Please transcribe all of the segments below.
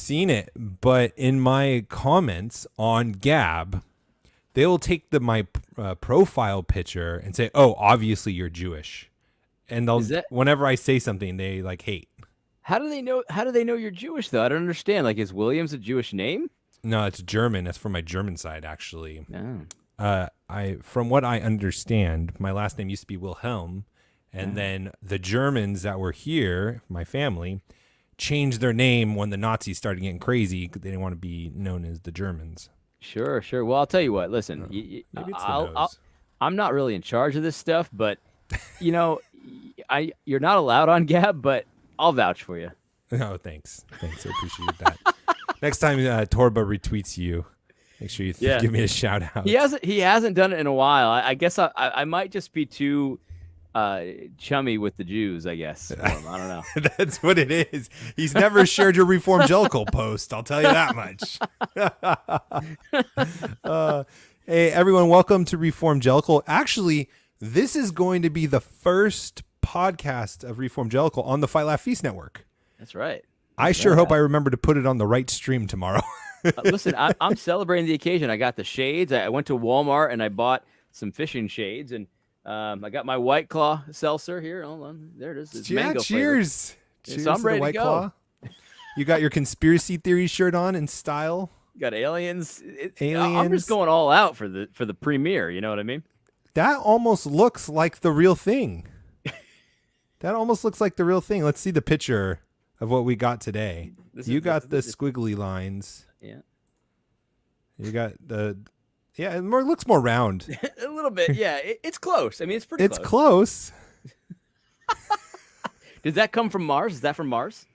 seen it, but in my comments on Gab, they will take my profile picture and say, "Oh, obviously you're Jewish," and whenever I say something, they like hate. How do they know? How do they know you're Jewish though? I don't understand. Like, is Williams a Jewish name? No, it's German. That's from my German side, actually. Oh. From what I understand, my last name used to be Wilhelm, and then the Germans that were here, my family, changed their name when the Nazis started getting crazy because they didn't want to be known as the Germans. Sure. Well, I'll tell you what. Listen, Maybe it's the nose. I'm not really in charge of this stuff, but you're not allowed on Gab, but I'll vouch for you. Oh, thanks. I appreciate that. Next time Torba retweets you, make sure you give me a shout out. He hasn't done it in a while. I guess I might just be too chummy with the Jews, I guess. I don't know. That's what it is. He's never shared your Reformgelical post. I'll tell you that much. Hey, everyone. Welcome to Reformgelical. Actually, this is going to be the first podcast of Reformgelical on the Fight Laugh Feast Network. That's right. I sure hope I remember to put it on the right stream tomorrow. Listen, I'm celebrating the occasion. I got the shades. I went to Walmart and I bought some fishing shades, and I got my White Claw seltzer here. Hold on, there it is. It's mango cheers! Cheers so I'm ready to White Claw. You got your conspiracy theory shirt on in style. Got aliens. I'm just going all out for the premiere. You know what I mean? That almost looks like the real thing. Let's see the picture of what we got today. You got the squiggly lines. Yeah. You got it looks more round. A little bit, yeah. It's close. I mean, it's pretty close. It's close. Does that come from Mars? Is that from Mars?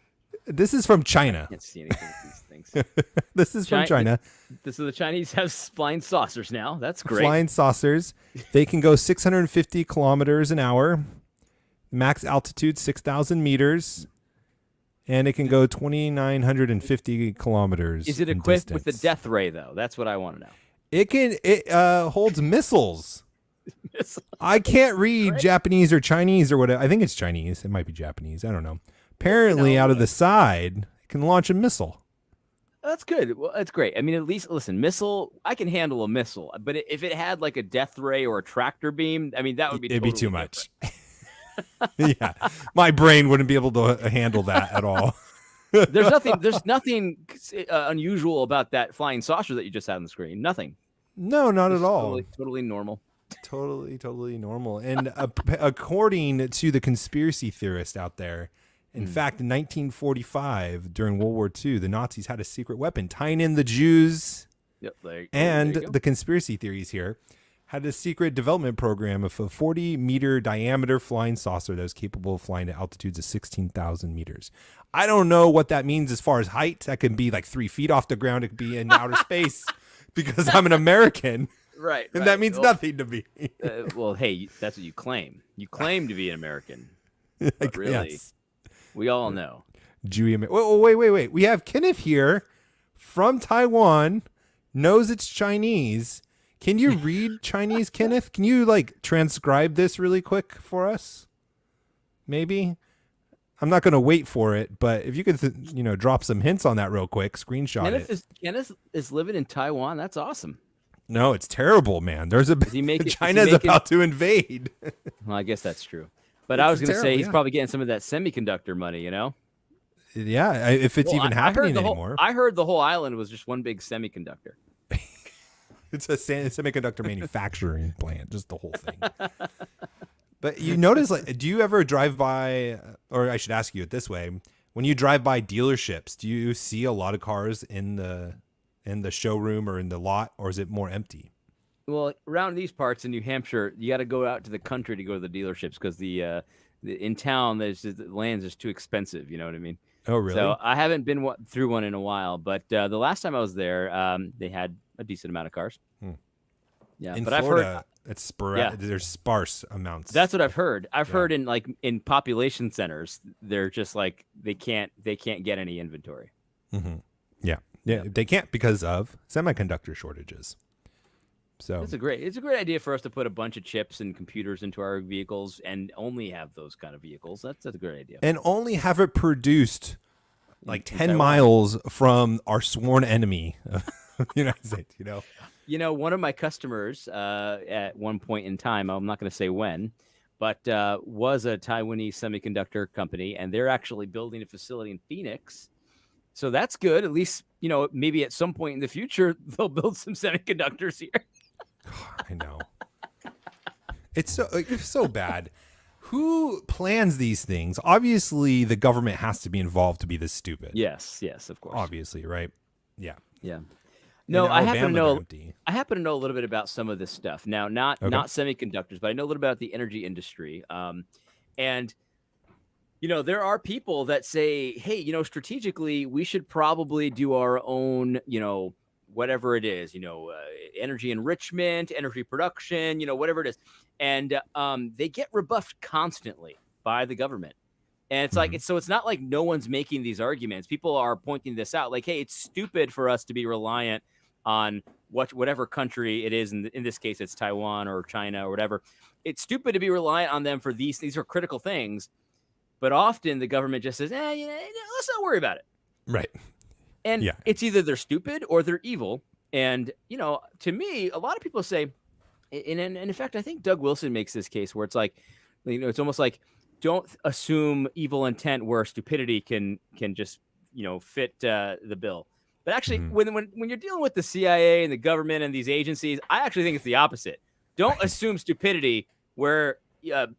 This is from China. I can't see anything with these things. This is from China. So the Chinese have flying saucers now. That's great. Flying saucers. They can go 650 kilometers an hour. Max altitude 6,000 meters. And it can go 2,950 kilometers. Is it equipped with the death ray, though? That's what I want to know. It holds missiles. I can't read Japanese or Chinese or whatever. I think it's Chinese. It might be Japanese. I don't know. Apparently, out of the side, it can launch a missile. That's good. Well, that's great. I mean, at least, listen, missile, I can handle a missile. But if it had like a death ray or a tractor beam, I mean, that would be It'd be too much. Yeah, my brain wouldn't be able to handle that at all. There's nothing unusual about that flying saucer that you just had on the screen. Nothing. No, not at all. Totally normal. Totally normal. And according to the conspiracy theorists out there, in fact, in 1945, during World War II, the Nazis had a secret weapon tying in the Jews. Yep, and the conspiracy theories here had a secret development program of a 40-meter diameter flying saucer that was capable of flying to altitudes of 16,000 meters. I don't know what that means as far as height. That could be like 3 feet off the ground. It could be in outer space because I'm an American. Right. And that means nothing to me. Well, hey, that's what you claim. You claim to be an American. But really, we all know. Wait. We have Kenneth here from Taiwan, knows it's Chinese. Can you read Chinese, Kenneth? Can you transcribe this really quick for us? Maybe. I'm not going to wait for it, but if you could, drop some hints on that real quick, screenshot Kenneth is living in Taiwan. That's awesome. No, it's terrible, man. China's about to invade. Well, I guess that's true. But I was going to say he's probably getting some of that semiconductor money, Yeah, if it's even happening anymore. I heard the whole island was just one big semiconductor. It's a semiconductor manufacturing plant, just the whole thing. But you notice, do you ever drive by, or I should ask you it this way, when you drive by dealerships, do you see a lot of cars in the showroom or in the lot, or is it more empty? Well, around these parts in New Hampshire, you got to go out to the country to go to the dealerships because in town, the land's just too expensive. You know what I mean? Oh, really? So I haven't been through one in a while, but the last time I was there, they had a decent amount of cars. Yeah, in but Florida, I've heard it's sporadic. There's sparse amounts. That's what I've heard. I've heard in population centers, they're just they can't get any inventory. Mm-hmm. Yeah, they can't because of semiconductor shortages. So it's a great idea for us to put a bunch of chips and computers into our vehicles and only have those kind of vehicles. That's a great idea. And only have it produced like in 10 Taiwan. miles from our sworn enemy of the United States, you know? You know, one of my customers at one point in time, I'm not going to say when, but was a Taiwanese semiconductor company, and they're actually building a facility in Phoenix. So that's good. At least, you know, maybe at some point in the future, they'll build some semiconductors here. I know. It's so bad. Who plans these things? Obviously, the government has to be involved to be this stupid. Yes, of course. Obviously, right? Yeah. No, In I happen to Alabama, know. they're empty. I happen to know a little bit about some of this stuff. Now, not semiconductors, but I know a little about the energy industry. And you know, there are people that say, hey, you know, strategically, we should probably do our own, you know, whatever it is, you know, energy enrichment, energy production, you know, whatever it is. And they get rebuffed constantly by the government. And it's like, so it's not like no one's making these arguments. People are pointing this out like, hey, it's stupid for us to be reliant on whatever country it is. In this case, it's Taiwan or China or whatever. It's stupid to be reliant on them for these are critical things. But often the government just says, let's not worry about it. Right. And it's either they're stupid or they're evil. And, you know, to me, a lot of people say, and in fact, I think Doug Wilson makes this case where it's like, you know, it's almost like, don't assume evil intent where stupidity can just, you know, fit the bill. But actually, when you're dealing with the CIA and the government and these agencies, I actually think it's the opposite. Don't assume stupidity where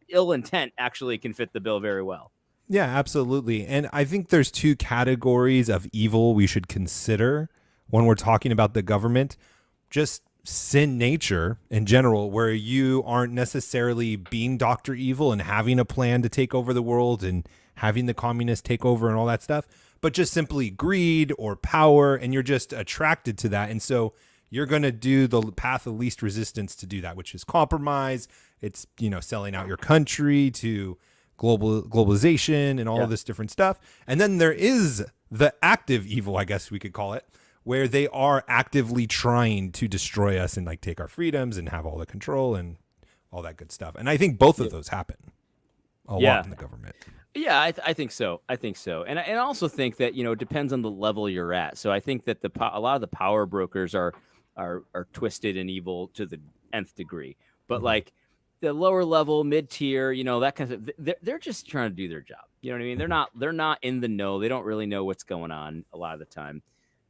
ill intent actually can fit the bill very well. Yeah, absolutely. And I think there's two categories of evil we should consider when we're talking about the government. Just sin nature in general, where you aren't necessarily being Dr. Evil and having a plan to take over the world and having the communists take over and all that stuff, but just simply greed or power, and you're just attracted to that. And so you're going to do the path of least resistance to do that, which is compromise. It's, you know, selling out your country to globalization and all of this different stuff. And then there is the active evil, I guess we could call it, where they are actively trying to destroy us and like take our freedoms and have all the control and all that good stuff. And I think both of those happen a lot in the government. Yeah, I think so. And I also think that, you know, it depends on the level you're at. So I think that a lot of the power brokers are twisted and evil to the nth degree. But like the lower level, mid-tier, you know, that kind of, they're just trying to do their job. You know what I mean? They're not in the know. They don't really know what's going on a lot of the time.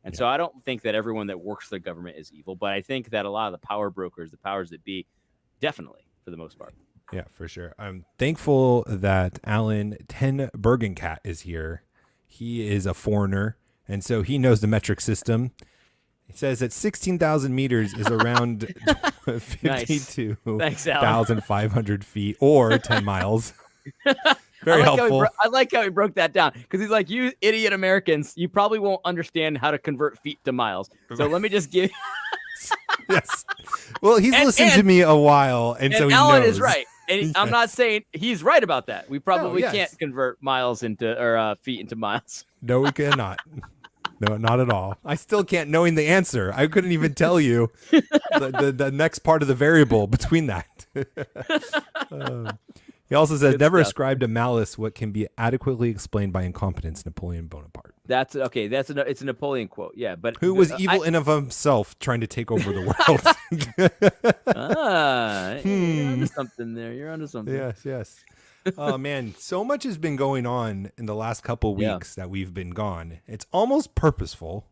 And so I don't think that everyone that works for the government is evil, but I think that a lot of the power brokers, the powers that be, definitely, for the most part. Yeah, for sure. I'm thankful that Alan Ten Bergencat is here. He is a foreigner, and so he knows the metric system. It says that 16,000 meters is around 52,500 feet or 10 miles. Very helpful. I like how he broke that down, because he's like, you idiot Americans, you probably won't understand how to convert feet to miles. So let me just give Yes. Well, he's listened to me a while, and so he Alan knows. is right. And I'm not saying he's right about that. We probably can't convert miles into or feet into miles. No, we cannot. No, not at all. I still can't, knowing the answer. I couldn't even tell you the next part of the variable between that. He also says, never ascribe to malice what can be adequately explained by incompetence, Napoleon Bonaparte. That's okay. It's a Napoleon quote. Yeah, but who was evil in of himself, trying to take over the world. You're onto something there. You're onto something. Yes. Oh man, so much has been going on in the last couple weeks that we've been gone. It's almost purposeful.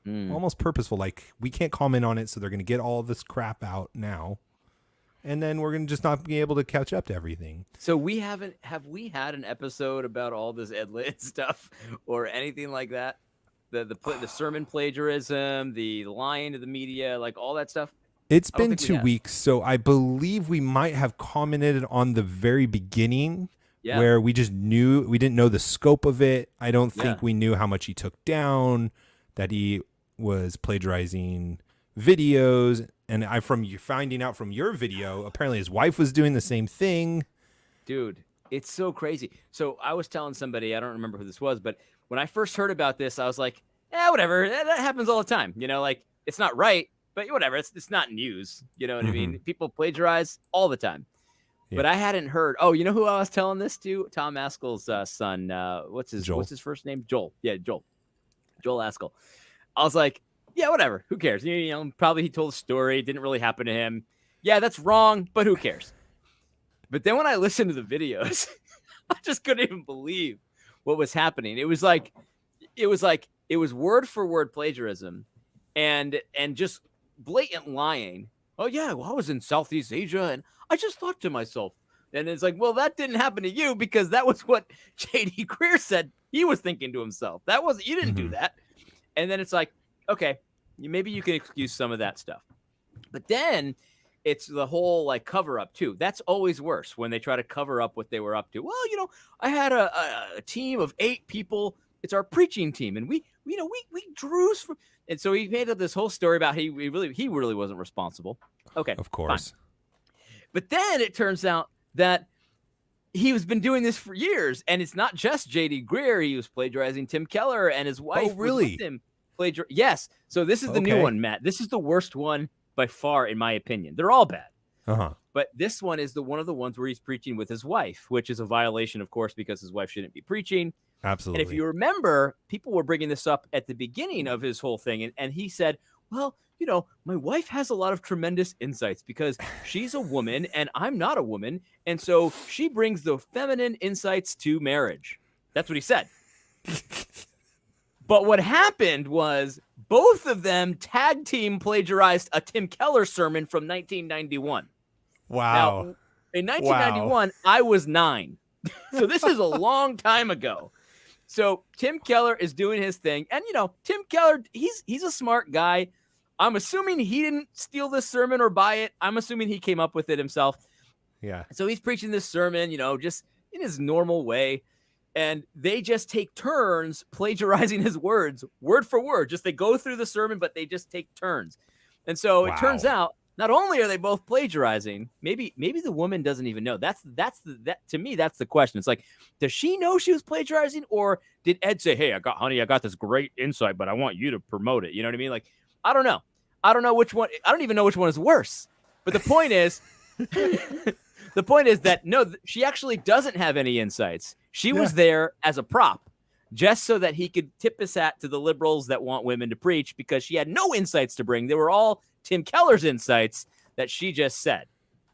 Like, we can't comment on it, so they're going to get all this crap out now. And then we're going to just not be able to catch up to everything. So have we had an episode about all this Ed Lit stuff or anything like that? The sermon plagiarism, the lying to the media, like all that stuff? It's been 2 weeks, so I believe we might have commented on the very beginning where we just we didn't know the scope of it. I don't think we knew how much he took down, that he was plagiarizing videos. And finding out from your video, apparently his wife was doing the same thing. Dude, it's so crazy. So I was telling somebody, I don't remember who this was, but when I first heard about this, I was like, whatever. That happens all the time. You know, like, it's not right, but whatever. It's not news. You know what I mean? People plagiarize all the time. But I hadn't heard. Oh, you know who I was telling this to? Tom Askell's son. What's his first name? Joel. Yeah, Joel Askell. I was like, yeah, whatever. Who cares? You know, probably he told a story. It didn't really happen to him. Yeah, that's wrong, but who cares? But then when I listened to the videos, I just couldn't even believe what was happening. It was word for word plagiarism and just blatant lying. Oh, yeah, well, I was in Southeast Asia and I just thought to myself. And it's like, well, that didn't happen to you because that was what J.D. Greer said he was thinking to himself. You didn't do that. And then it's like, okay, maybe you can excuse some of that stuff. But then it's the whole like cover up too. That's always worse when they try to cover up what they were up to. Well, you know, I had a team of 8 people. It's our preaching team, and we drew from. And so he made up this whole story about he really wasn't responsible. Okay, of course. Fine. But then it turns out that he has been doing this for years, and it's not just J.D. Greer. He was plagiarizing Tim Keller, and his wife was with him. Yes. So this is the new one, Matt. This is the worst one by far, in my opinion. They're all bad. But this one is one of the ones where he's preaching with his wife, which is a violation, of course, because his wife shouldn't be preaching. Absolutely. And if you remember, people were bringing this up at the beginning of his whole thing, and he said, well, you know, my wife has a lot of tremendous insights because she's a woman and I'm not a woman. And so she brings the feminine insights to marriage. That's what he said. But what happened was both of them tag team plagiarized a Tim Keller sermon from 1991. Wow. Now, in 1991, I was 9. So this is a long time ago. So Tim Keller is doing his thing. And, you know, Tim Keller, he's a smart guy. I'm assuming he didn't steal this sermon or buy it. I'm assuming he came up with it himself. Yeah. So he's preaching this sermon, you know, just in his normal way. And they just take turns plagiarizing his words, word for word. Just they go through the sermon, but they just take turns. And so it turns out, not only are they both plagiarizing, maybe the woman doesn't even know. That to me, that's the question. It's like, does she know she was plagiarizing, or did Ed say, "Hey, I got this great insight, but I want you to promote it"? You know what I mean? Like, I don't know. I don't know which one. I don't even know which one is worse. But the point is, that no, she actually doesn't have any insights. She was there as a prop, just so that he could tip his hat to the liberals that want women to preach, because she had no insights to bring. They were all Tim Keller's insights that she just said.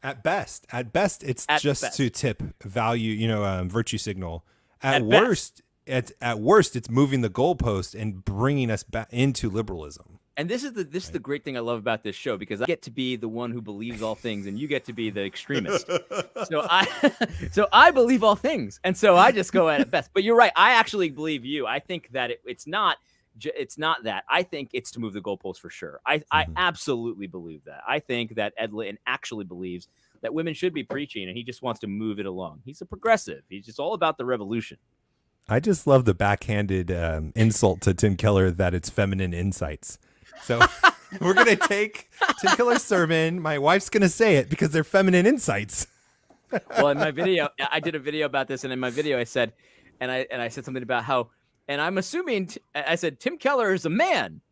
At best, it's just to tip value, you know, virtue signal. At worst, it's moving the goalpost and bringing us back into liberalism. And this is the great thing I love about this show, because I get to be the one who believes all things, and you get to be the extremist. So I believe all things, and so I just go at best. But you're right. I actually believe you. I think that it's not that. I think it's to move the goalposts for sure. I absolutely believe that. I think that Ed Litton actually believes that women should be preaching, and he just wants to move it along. He's a progressive. He's just all about the revolution. I just love the backhanded insult to Tim Keller that it's feminine insights. So we're going to take Tim Keller's sermon. My wife's going to say it because they're feminine insights. Well, in my video, I did a video about this. And in my video, I said, and I said something about how, and I'm assuming, I said, Tim Keller is a man,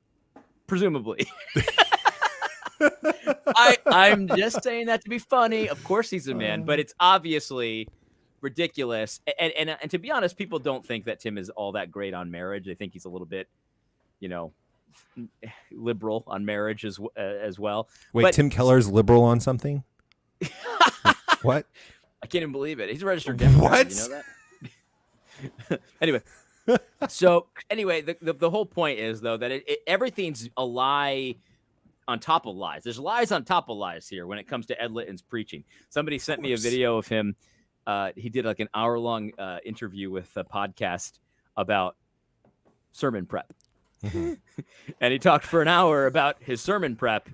presumably. I'm just saying that to be funny. Of course he's a man, but it's obviously ridiculous. And to be honest, people don't think that Tim is all that great on marriage. They think he's a little bit, you know, liberal on marriage as well. Wait, but Tim Keller's liberal on something? What? I can't even believe it. He's a registered Democrat. What? You know that? Anyway, the whole point is, though, that everything's a lie on top of lies. There's lies on top of lies here when it comes to Ed Litton's preaching. Somebody sent me a video of him. He did like an hour-long interview with a podcast about sermon prep. Mm-hmm. And he talked for an hour about his sermon prep.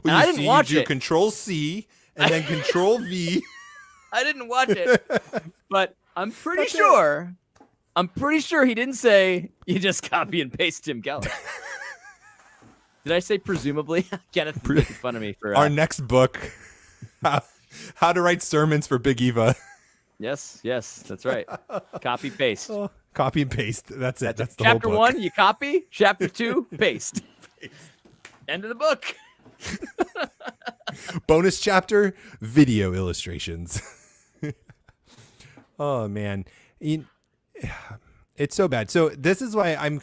Well, I didn't watch it. Control C and then Control V. I didn't watch it, but I'm pretty sure he didn't say you just copy and paste Tim Keller. Did I say presumably? Kenneth making fun of me for our next book, How to Write Sermons for Big Eva. Yes, that's right. Copy paste. Copy and paste. That's it. That's the chapter whole book. 1, you copy. Chapter 2, paste. End of the book. Bonus chapter, video illustrations. Oh man. It's so bad. So this is why I'm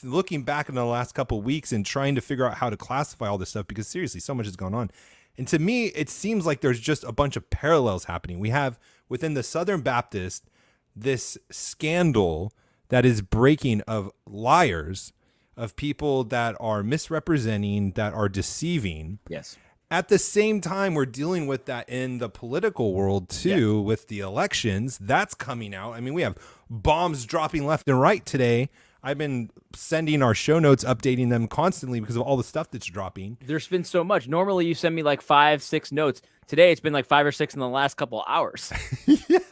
looking back in the last couple of weeks and trying to figure out how to classify all this stuff, because seriously, so much has gone on. And to me, it seems like there's just a bunch of parallels happening. We have within the Southern Baptist this scandal that is breaking of liars, of people that are misrepresenting, that are deceiving. Yes. At the same time, we're dealing with that in the political world too, with the elections. That's coming out. I mean, we have bombs dropping left and right today. I've been sending our show notes, updating them constantly because of all the stuff that's dropping. There's been so much. Normally you send me like 5-6 notes. Today it's been like 5 or 6 in the last couple of hours. Yes.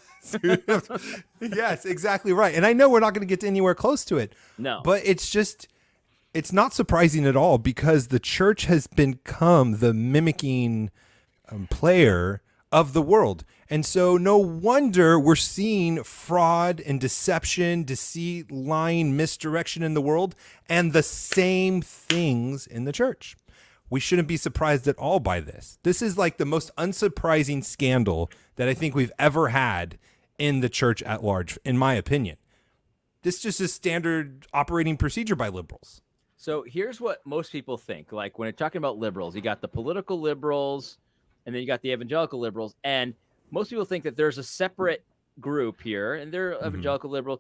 Yes, exactly right. And I know we're not going to get anywhere close to it. No. But it's not surprising at all, because the church has become the mimicking player of the world. And so no wonder we're seeing fraud and deception, deceit, lying, misdirection in the world, and the same things in the church. We shouldn't be surprised at all by this. This is like the most unsurprising scandal that I think we've ever had in the church at large, in my opinion. This just is standard operating procedure by liberals. So here's what most people think. Like when you're talking about liberals, you got the political liberals, and then you got the evangelical liberals. And most people think that there's a separate group here, and they're evangelical liberals.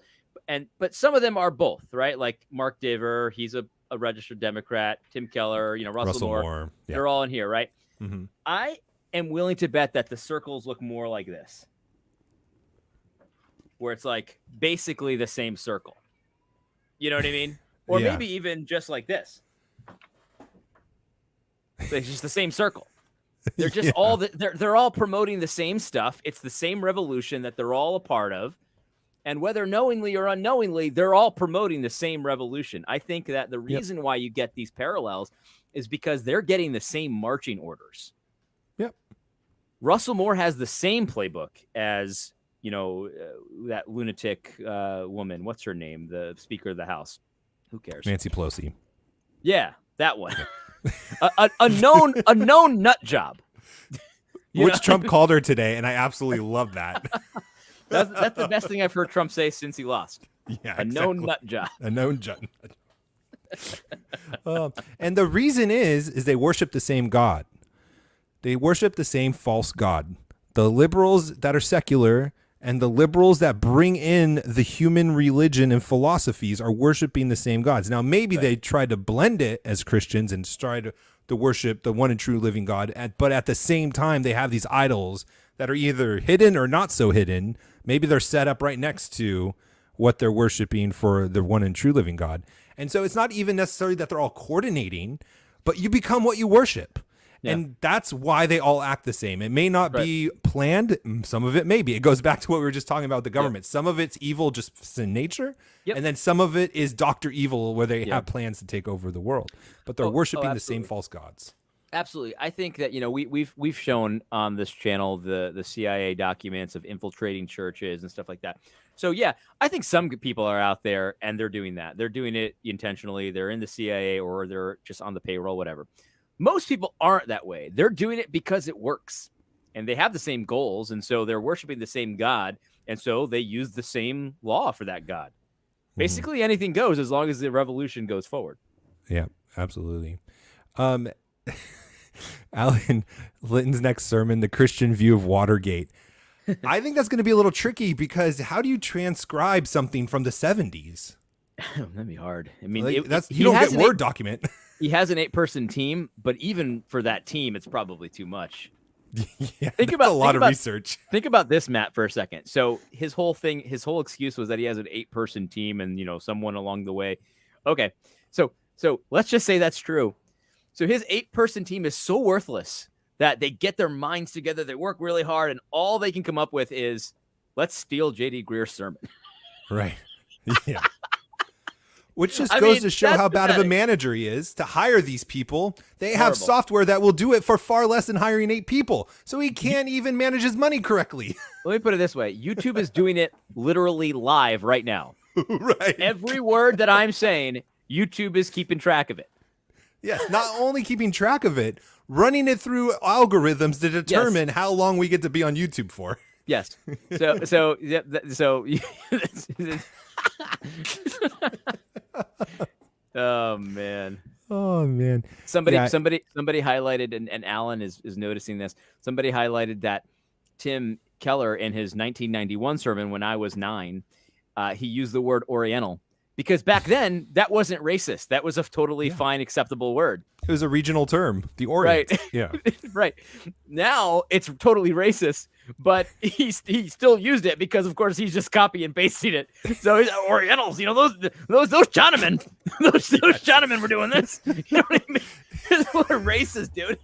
But some of them are both, right? Like Mark Diver, he's a registered Democrat. Tim Keller, Russell Moore. Yeah. They're all in here, right? Mm-hmm. I am willing to bet that the circles look more like this, where it's like basically the same circle. You know what I mean? Or maybe even just like this. It's just the same circle. They're just they're all promoting the same stuff. It's the same revolution that they're all a part of. And whether knowingly or unknowingly, they're all promoting the same revolution. I think that the reason why you get these parallels is because they're getting the same marching orders. Yep. Russell Moore has the same playbook as, that lunatic woman. What's her name? The Speaker of the House. Who cares? Nancy Pelosi. Yeah, that one. a known nut job. Which Trump called her today, and I absolutely love that. That's the best thing I've heard Trump say since he lost. Yeah, a known nut job. A known nut. And the reason is they worship the same God. They worship the same false God. The liberals that are secular and the liberals that bring in the human religion and philosophies are worshiping the same gods. Now, maybe they try to blend it as Christians and try to worship the one and true living God, but at the same time, they have these idols that are either hidden or not so hidden. Maybe they're set up right next to what they're worshiping for the one and true living God. And so it's not even necessarily that they're all coordinating, but you become what you worship. Yeah. And that's why they all act the same. It may not be planned. Some of it may be. It goes back to what we were just talking about with the government. Yep. Some of it's evil just in nature. Yep. And then some of it is Dr. Evil, where they have plans to take over the world. But they're worshiping the same false gods. Absolutely. I think that, we've shown on this channel the CIA documents of infiltrating churches and stuff like that. So, yeah, I think some people are out there and they're doing that. They're doing it intentionally. They're in the CIA or they're just on the payroll, whatever. Most people aren't that way. They're doing it because it works and they have the same goals. And so they're worshiping the same God. And so they use the same law for that God. Basically, anything goes as long as the revolution goes forward. Yeah, absolutely. Alan Litton's next sermon, The Christian View of Watergate. I think that's going to be a little tricky because how do you transcribe something from the 70s? That'd be hard. I mean, you don't get Word document. He has an 8-person team, but even for that team, it's probably too much. Yeah, think about a lot of research. Think about this, Matt, for a second. So his whole excuse was that he has an 8-person team and, someone along the way. Okay. So let's just say that's true. So his 8-person team is so worthless that they get their minds together. They work really hard. And all they can come up with is let's steal J.D. Greer's sermon. Right. Yeah. Which just goes to show how bad of a manager he is to hire these people. They have software that will do it for far less than hiring 8 people. So he can't even manage his money correctly. Let me put it this way. YouTube is doing it literally live right now. Right. Every word that I'm saying, YouTube is keeping track of it. Yes, not only keeping track of it, running it through algorithms to determine how long we get to be on YouTube for. Yes. Oh man. Oh man. Somebody highlighted, and Alan is noticing this. Somebody highlighted that Tim Keller in his 1991 sermon when I was 9, he used the word Oriental because back then that wasn't racist. That was a totally fine, acceptable word. It was a regional term, the Orient. Right. Yeah. Right. Now it's totally racist, but he still used it because, of course, he's just copy and pasting it. So he's Orientals, those Chinamen, those Chinamen were doing this. You know what I mean? What a racist, dude.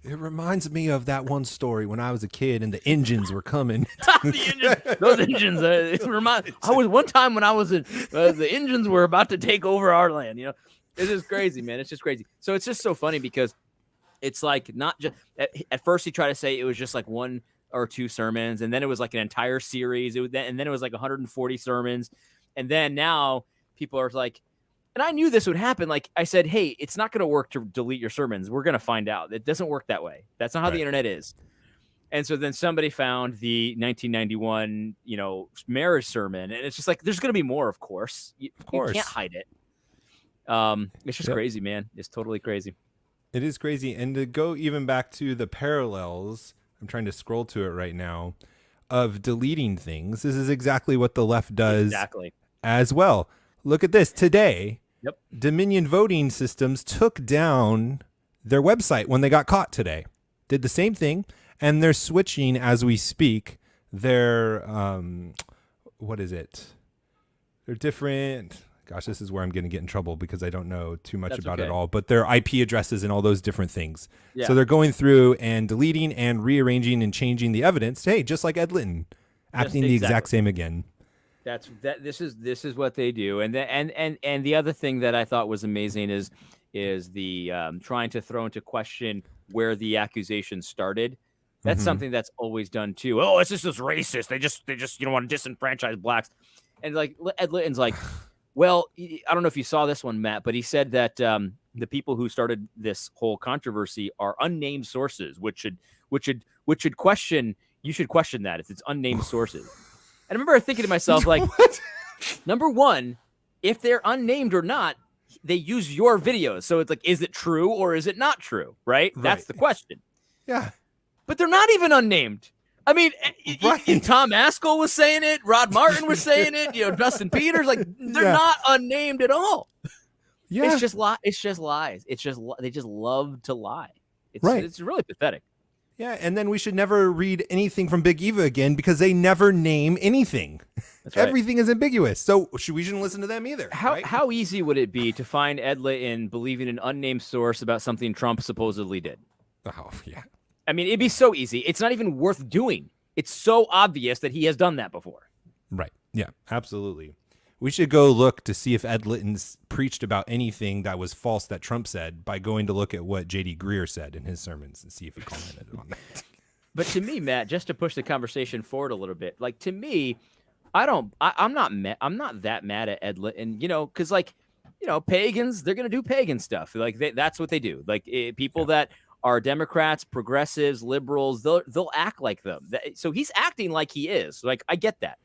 It reminds me of that one story when I was a kid and the engines were coming. Those engines. I was one time when I was in, the engines were about to take over our land. It's just crazy, man. It's just crazy. So it's just so funny because it's like not just at first he tried to say it was just like 1 or 2 sermons, and then it was like an entire series. And then it was like 140 sermons, and then now people are like. And I knew this would happen. Like I said, hey, it's not going to work to delete your sermons. We're going to find out. It doesn't work that way. That's not how the internet is. And so then somebody found the 1991, marriage sermon. And it's just like, there's going to be more, of course. You can't hide it. It's just crazy, man. It's totally crazy. It is crazy. And to go even back to the parallels, I'm trying to scroll to it right now, of deleting things. This is exactly what the left does as well. Look at this. Today, Dominion voting systems took down their website when they got caught today. Did the same thing, and they're switching as we speak. Their, what is it? They're different. Gosh, this is where I'm going to get in trouble because I don't know too much about it all. But their IP addresses and all those different things. Yeah. So they're going through and deleting and rearranging and changing the evidence. Hey, just like Ed Litton, acting the exact same again. This is what they do, and the other thing that I thought was amazing is the trying to throw into question where the accusation started. That's something that's always done too. Oh, it's just this racist. They just want to disenfranchise blacks, and like Ed Litton's like, well, I don't know if you saw this one, Matt, but he said that the people who started this whole controversy are unnamed sources, which should question. You should question that if it's unnamed sources. And I remember thinking to myself, like, number one, if they're unnamed or not, they use your videos. So it's like, is it true or is it not true? Right? That's the question. Yeah. But they're not even unnamed. I mean, Tom Askell was saying it. Rod Martin was saying it. Justin Peters, like, they're not unnamed at all. Yeah. It's just lies. They just love to lie. It's really pathetic. Yeah, and then we should never read anything from Big Eva again because they never name anything. That's right. Everything is ambiguous. So we shouldn't listen to them either. How easy would it be to find Ed Litton believing an unnamed source about something Trump supposedly did? Oh, yeah. I mean, it'd be so easy. It's not even worth doing. It's so obvious that he has done that before. Right. Yeah, absolutely. We should go look to see if Ed Litton's preached about anything that was false that Trump said by going to look at what J.D. Greer said in his sermons and see if he commented on that. But to me, Matt, just to push the conversation forward a little bit, like to me, I'm not that mad at Ed Litton, because pagans, they're gonna do pagan stuff. Like that's what they do. Like people that are Democrats, progressives, liberals, they'll act like them. So he's acting like he is. Like I get that.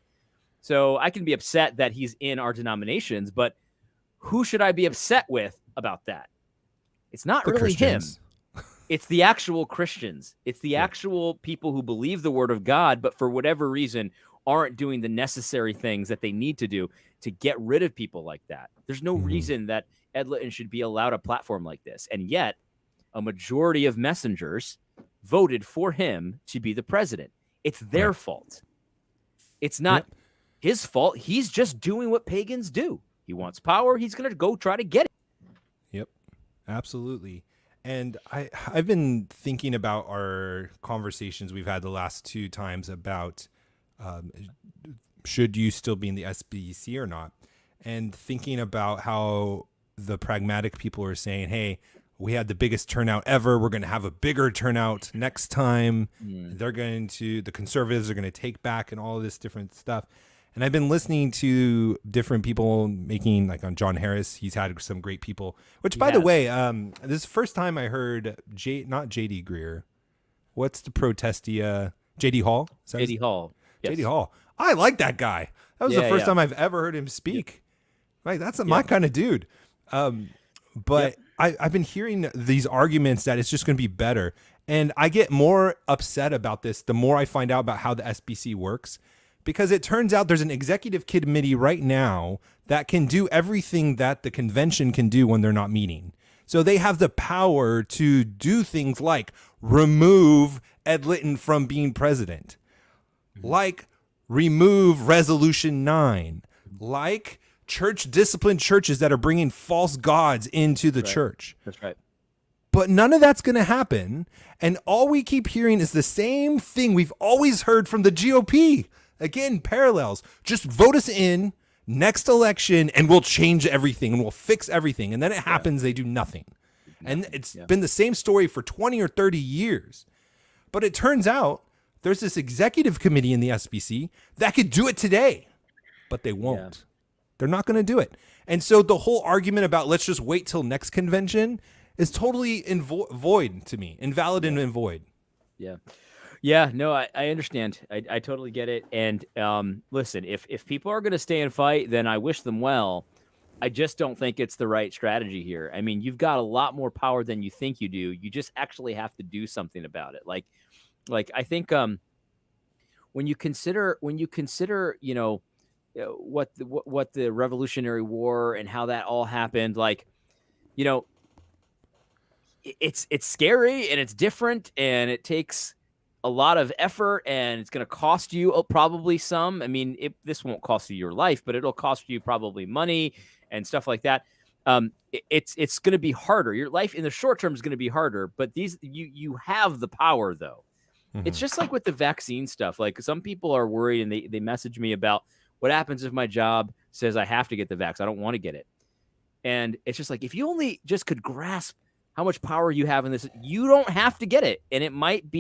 So I can be upset that he's in our denominations, but who should I be upset with about that? It's not really Christians. Him. It's the actual Christians. It's the actual people who believe the word of God, but for whatever reason aren't doing the necessary things that they need to do to get rid of people like that. There's no reason that Ed Litton should be allowed a platform like this. And yet a majority of messengers voted for him to be the president. It's their fault. It's not his fault. He's just doing what pagans do. He wants power. He's going to go try to get it. Yep, absolutely. And I've been thinking about our conversations we've had the last 2 times about should you still be in the SBC or not, and thinking about how the pragmatic people are saying, hey, we had the biggest turnout ever. We're going to have a bigger turnout next time. The conservatives are going to take back and all of this different stuff. And I've been listening to different people making, like on John Harris, he's had some great people, which by the way, this is the first time I heard not JD Greer. What's the protestia? JD Hall? JD Hall. Yes. JD Hall. I like that guy. That was the first time I've ever heard him speak. Like, that's my kind of dude. But I've been hearing these arguments that it's just going to be better. And I get more upset about this the more I find out about how the SBC works. Because it turns out there's an executive committee right now that can do everything that the convention can do when they're not meeting. So they have the power to do things like remove Ed Litton from being president, like remove Resolution 9, like church discipline churches that are bringing false gods into the church. That's right. But none of that's going to happen. And all we keep hearing is the same thing we've always heard from the GOP. Again, parallels. Just vote us in next election and we'll change everything and we'll fix everything. And then it happens, they do nothing. And it's been the same story for 20 or 30 years. But it turns out there's this executive committee in the SBC that could do it today, but they won't. Yeah. They're not going to do it. And so the whole argument about let's just wait till next convention is totally void to me, invalid and void. Yeah. Yeah, no, I understand. I totally get it. And listen, if people are going to stay and fight, then I wish them well. I just don't think it's the right strategy here. I mean, you've got a lot more power than you think you do. You just actually have to do something about it. Like I think when you consider, you know, what the Revolutionary War and how that all happened, like, you know, it's scary and it's different and it takes a lot of effort and it's going to cost you probably some. I mean, this won't cost you your life, but it'll cost you probably money and stuff like that. It's going to be harder. Your life in the short term is going to be harder, but you have the power though. Mm-hmm. It's just like with the vaccine stuff. Like some people are worried and they message me about what happens if my job says I have to get the vax. I don't want to get it. And it's just like, if you only just could grasp how much power you have in this, you don't have to get it. And it might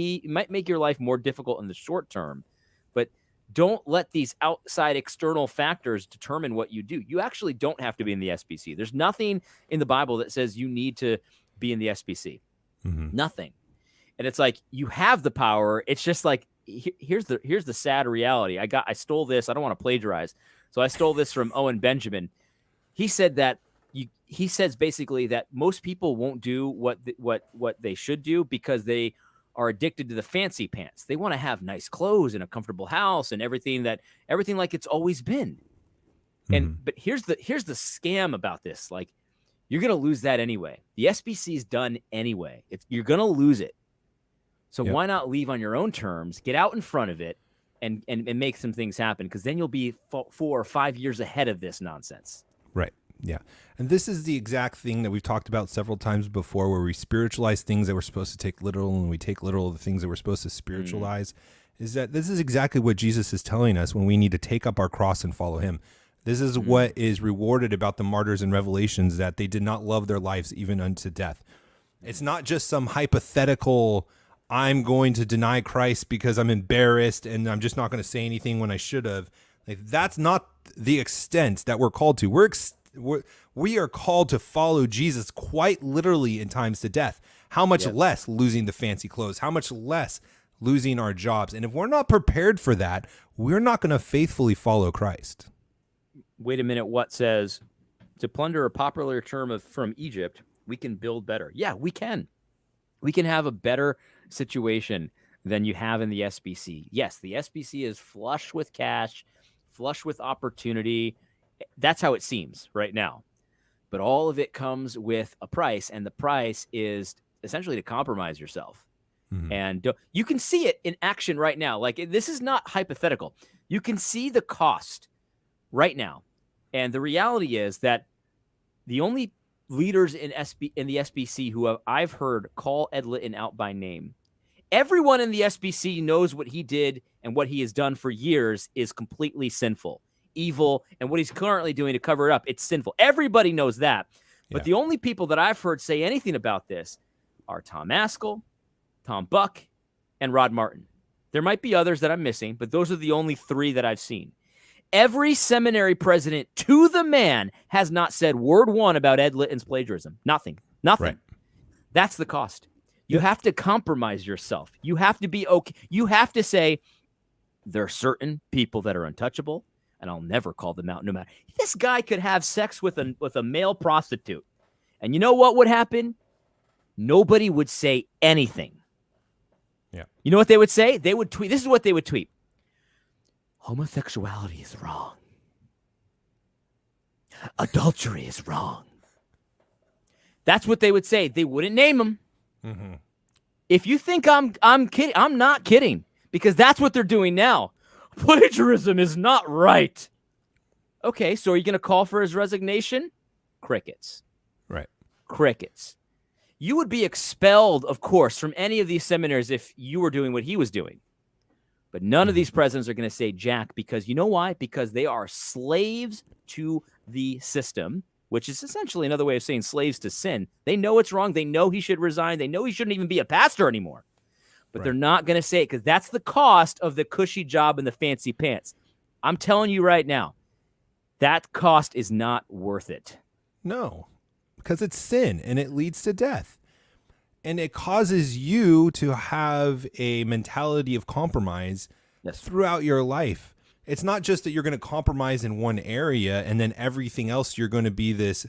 make your life more difficult in the short term, but don't let these outside external factors determine what you do. You actually don't have to be in the SBC. There's nothing in the Bible that says you need to be in the SBC. Mm-hmm. Nothing. And it's like, you have the power. It's just like, here's the sad reality. I stole this. I don't want to plagiarize. So I stole this from Owen Benjamin. He said that he says basically that most people won't do what they should do because they are addicted to the fancy pants. They want to have nice clothes and a comfortable house and everything like it's always been. And but here's the scam about this. Like, you're going to lose that anyway. The SBC is done anyway. You're going to lose it. So why not leave on your own terms, get out in front of it and make some things happen, because then you'll be 4 or 5 years ahead of this nonsense. Right. Yeah. And this is the exact thing that we've talked about several times before, where we spiritualize things that we're supposed to take literal and we take literal the things that we're supposed to spiritualize. Is that this is exactly what Jesus is telling us when we need to take up our cross and follow him. This is what is rewarded about the martyrs in Revelations, that they did not love their lives even unto death. It's not just some hypothetical, I'm going to deny Christ because I'm embarrassed and I'm just not going to say anything when I should have. Like, that's not the extent that we're called to. We are called to follow Jesus quite literally in times to death. How much less losing the fancy clothes? How much less losing our jobs? And if we're not prepared for that, we're not going to faithfully follow Christ. Wait a minute. What says, to plunder a popular term from Egypt, we can build better? Yeah, we can. We can have a better situation than you have in the SBC. Yes, the SBC is flush with cash, flush with opportunity. That's how it seems right now. But all of it comes with a price, and the price is essentially to compromise yourself. Mm-hmm. And you can see it in action right now. Like, this is not hypothetical. You can see the cost right now. And the reality is that the only leaders in the SBC who I've heard call Ed Litton out by name, everyone in the SBC knows what he did and what he has done for years is completely sinful, evil, and what he's currently doing to cover it up, it's sinful. Everybody knows that. But the only people that I've heard say anything about this are Tom Askell, Tom Buck, and Rod Martin. There might be others that I'm missing, but those are the only three that I've seen. Every seminary president to the man has not said word one about Ed Litton's plagiarism. Nothing. Right. That's the cost. You have to compromise yourself. You have to be okay. You have to say, there are certain people that are untouchable, and I'll never call them out no matter. This guy could have sex with a male prostitute. And you know what would happen? Nobody would say anything. Yeah. You know what they would say? They would tweet. This is what they would tweet. Homosexuality is wrong. Adultery is wrong. That's what they would say. They wouldn't name him. Mm-hmm. If you think I'm kidding, I'm not kidding, because that's what they're doing now. Plagiarism is not right. Okay, so are you going to call for his resignation? Crickets. Right. Crickets. You would be expelled, of course, from any of these seminaries if you were doing what he was doing. But none of these presidents are going to say jack, because you know why? Because they are slaves to the system, which is essentially another way of saying slaves to sin. They know it's wrong. They know he should resign. They know he shouldn't even be a pastor anymore. But they're not going to say it, because that's the cost of the cushy job and the fancy pants. I'm telling you right now, that cost is not worth it. No, because it's sin and it leads to death. And it causes you to have a mentality of compromise throughout your life. It's not just that you're going to compromise in one area and then everything else you're going to be this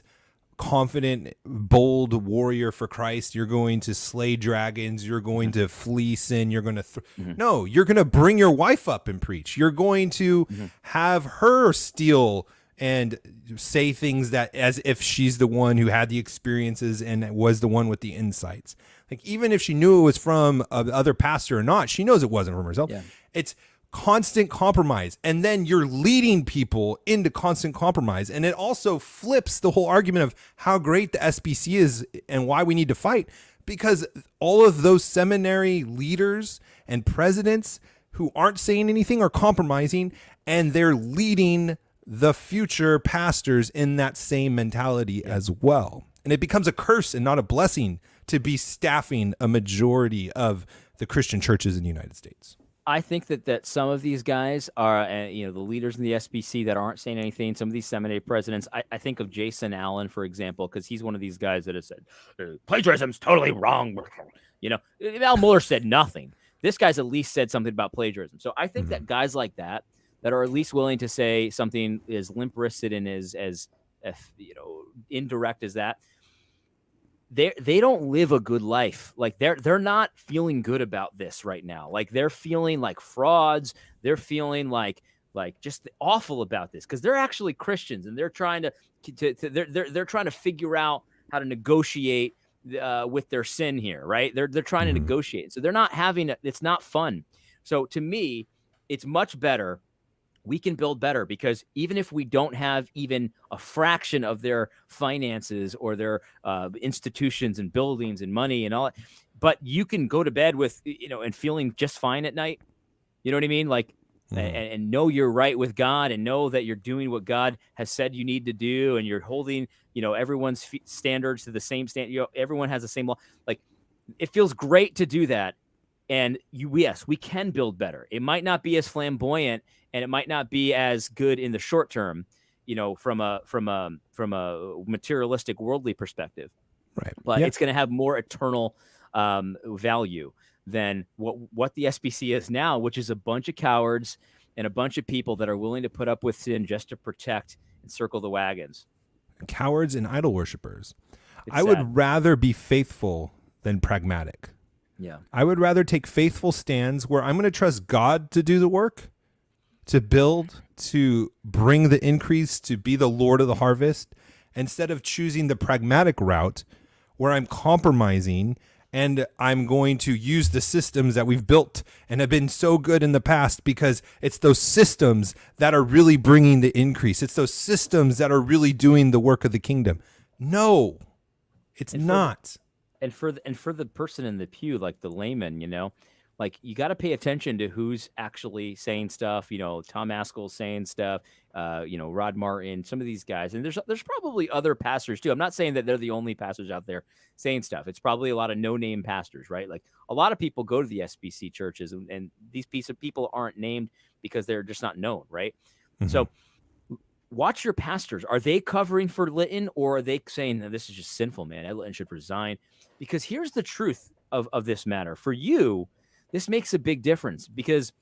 confident, bold warrior for Christ. You're going to slay dragons. You're going to flee sin. You're going to no, you're going to bring your wife up and preach. You're going to have her steal and say things that as if she's the one who had the experiences and was the one with the insights. Like, even if she knew it was from other pastor or not, she knows it wasn't from herself. Yeah. It's constant compromise. And then you're leading people into constant compromise. And it also flips the whole argument of how great the SBC is and why we need to fight, because all of those seminary leaders and presidents who aren't saying anything are compromising, and they're leading the future pastors in that same mentality as well. And it becomes a curse and not a blessing to be staffing a majority of the Christian churches in the United States. I think that some of these guys are, the leaders in the SBC that aren't saying anything. Some of these seminary presidents, I think of Jason Allen, for example, because he's one of these guys that has said, plagiarism's totally wrong. Al Mueller said nothing. This guy's at least said something about plagiarism. So I think that guys like that are at least willing to say something as limp-wristed and as indirect as that, they don't live a good life. Like, they're not feeling good about this right now. Like, they're feeling like frauds. They're feeling like just awful about this, because they're actually Christians, and they're trying to they're trying to figure out how to negotiate with their sin here, right? They're trying to negotiate. So they're not having it's not fun. So to me, it's much better. We can build better, because even if we don't have even a fraction of their finances or their institutions and buildings and money and all that, but you can go to bed with, and feeling just fine at night. You know what I mean? Like, and know you're right with God, and know that you're doing what God has said you need to do, and you're holding, everyone's standards to the same standard. Everyone has the same law. Like, it feels great to do that. And yes, we can build better. It might not be as flamboyant, and it might not be as good in the short term, from a materialistic, worldly perspective. Right. But it's going to have more eternal value than what the SBC is now, which is a bunch of cowards and a bunch of people that are willing to put up with sin just to protect and circle the wagons. Cowards and idol worshipers. I would rather be faithful than pragmatic. Yeah. I would rather take faithful stands where I'm going to trust God to do the work, to build, to bring the increase, to be the Lord of the harvest, instead of choosing the pragmatic route where I'm compromising and I'm going to use the systems that we've built and have been so good in the past, because it's those systems that are really bringing the increase. It's those systems that are really doing the work of the kingdom. No, it's not. And for the person in the pew, like the layman, like, you got to pay attention to who's actually saying stuff. Tom Askell's saying stuff. Rod Martin, some of these guys, and there's probably other pastors too. I'm not saying that they're the only pastors out there saying stuff. It's probably a lot of no-name pastors, right? Like, a lot of people go to the SBC churches, and these people aren't named because they're just not known, right? So watch your pastors. Are they covering for Litton, or are they saying that this is just sinful, man? Ed Litton should resign? Because here's the truth of this matter. For you, this makes a big difference, because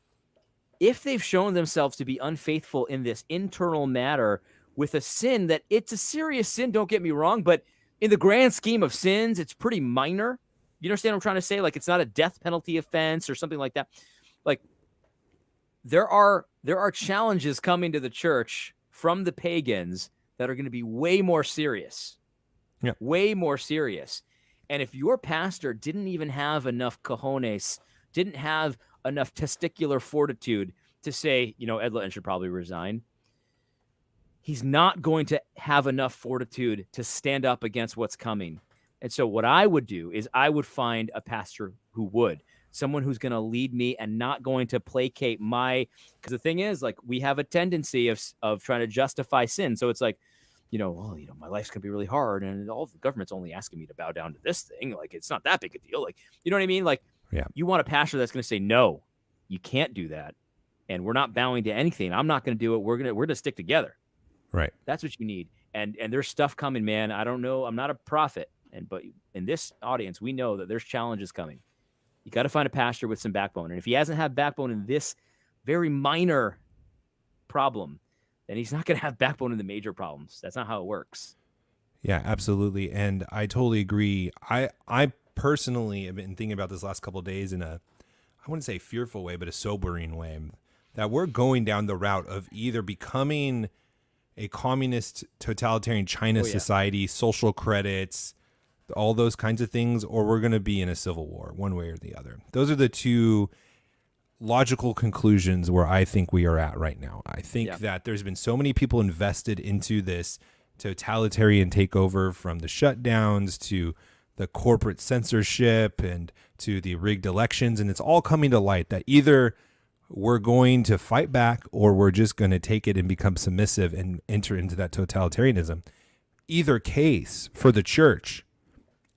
if they've shown themselves to be unfaithful in this internal matter with a sin that it's a serious sin, don't get me wrong, but in the grand scheme of sins, it's pretty minor. You understand what I'm trying to say? Like, it's not a death penalty offense or something like that. Like, there are challenges coming to the church from the pagans that are going to be way more serious. Yeah. Way more serious. And if your pastor didn't even have enough cojones, didn't have enough testicular fortitude to say, Ed Litton should probably resign, he's not going to have enough fortitude to stand up against what's coming. And so what I would do is I would find a pastor who would, someone who's going to lead me and not going to placate because the thing is, like, we have a tendency of trying to justify sin. So it's like, my life's going to be really hard, and all the government's only asking me to bow down to this thing. Like, it's not that big a deal. Like, you know what I mean? Like, you want a pastor that's going to say, no, you can't do that. And we're not bowing to anything. I'm not going to do it. We're going to stick together. Right. That's what you need. And there's stuff coming, man. I don't know. I'm not a prophet. But in this audience, we know that there's challenges coming. You got to find a pastor with some backbone. And if he hasn't had backbone in this very minor problem, then he's not going to have backbone in the major problems. That's not how it works. Yeah, absolutely. And I totally agree. I personally have been thinking about this last couple of days in I wouldn't say fearful way, but a sobering way, that we're going down the route of either becoming a communist totalitarian China society, social credits, all those kinds of things, or we're going to be in a civil war, one way or the other. Those are the two logical conclusions where I think we are at right now. I think that there's been so many people invested into this totalitarian takeover, from the shutdowns to the corporate censorship and to the rigged elections, and it's all coming to light that either we're going to fight back or we're just going to take it and become submissive and enter into that totalitarianism. Either case, for the church,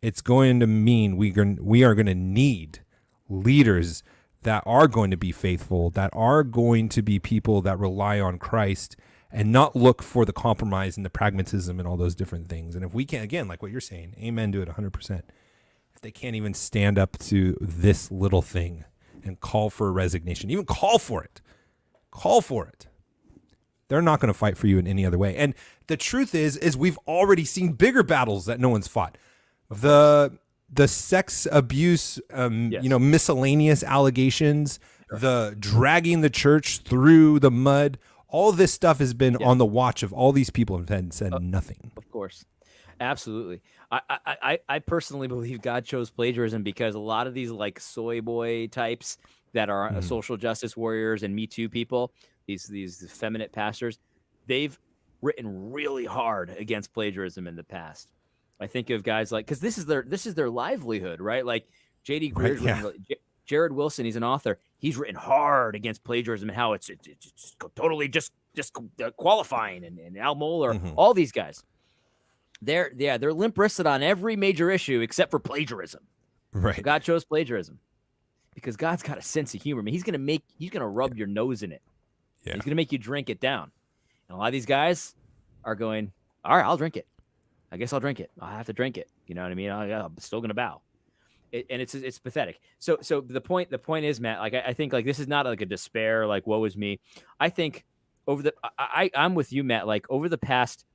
it's going to mean we are going to need leaders that are going to be faithful, that are going to be people that rely on Christ and not look for the compromise and the pragmatism and all those different things. And if we can't, again, like what you're saying, amen to it 100%. If they can't even stand up to this little thing and call for a resignation, even call for it, they're not going to fight for you in any other way. And the truth is we've already seen bigger battles that no one's fought. The sex abuse, miscellaneous allegations, the dragging the church through the mud, all this stuff has been on the watch of all these people and said nothing. Of course. Absolutely. I personally believe God chose plagiarism because a lot of these like soy boy types that are social justice warriors and Me Too people, these effeminate pastors, they've written really hard against plagiarism in the past. I think of guys like, because this is their livelihood, right? Like J.D. Greer's Jared Wilson, he's an author. He's written hard against plagiarism and how it's totally just qualifying, and Al Mohler, all these guys. They're limp-wristed on every major issue except for plagiarism. Right. So God chose plagiarism because God's got a sense of humor. I mean, he's gonna rub your nose in it. Yeah. He's gonna make you drink it down. And a lot of these guys are going, all right, I'll drink it. I guess I'll drink it. I have to drink it. You know what I mean? I'm still gonna bow. And it's pathetic. So the point is, Matt, like I think like this is not like a despair, like woe is me. I think I'm with you, Matt. Like over the past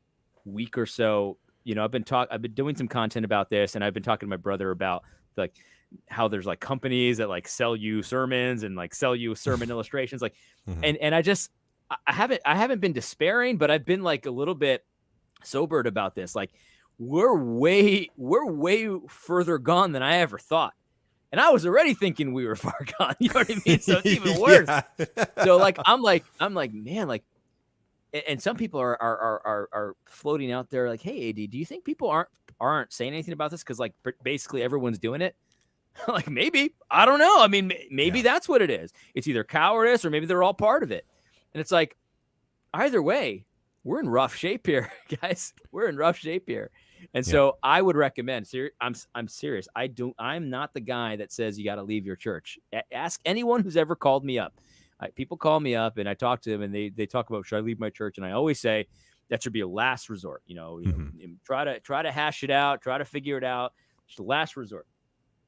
week or so, I've been doing some content about this, and I've been talking to my brother about like how there's like companies that like sell you sermons and like sell you sermon illustrations, like, and I haven't been despairing, but I've been like a little bit sobered about this. Like we're way further gone than I ever thought. And I was already thinking we were far gone. You know what I mean? So it's even worse. So like, I'm like, man, like, and some people are floating out there like, hey, AD, do you think people aren't saying anything about this? Cause like basically everyone's doing it. Like maybe, I don't know. I mean, maybe that's what it is. It's either cowardice or maybe they're all part of it. And it's like, either way, we're in rough shape here, guys. We're in rough shape here. And so I would recommend, I'm serious. I'm not the guy that says you got to leave your church. Ask anyone who's ever called me up. People call me up and I talk to them and they talk about, should I leave my church? And I always say that should be a last resort. Try to hash it out, try to figure it out. It's the last resort.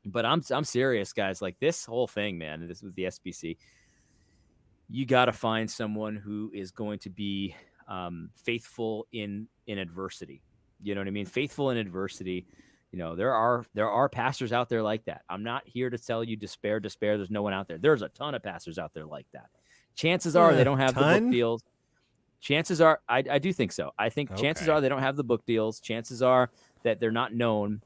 But I'm serious, guys. Like this whole thing, man. This was the SBC. You got to find someone who is going to be faithful in adversity. You know what I mean? Faithful in adversity. There are pastors out there like that. I'm not here to tell you despair. There's no one out there. There's a ton of pastors out there like that. Chances are they don't have the book deals. Chances are, I do think so. I think chances are they don't have the book deals. Chances are that they're not known.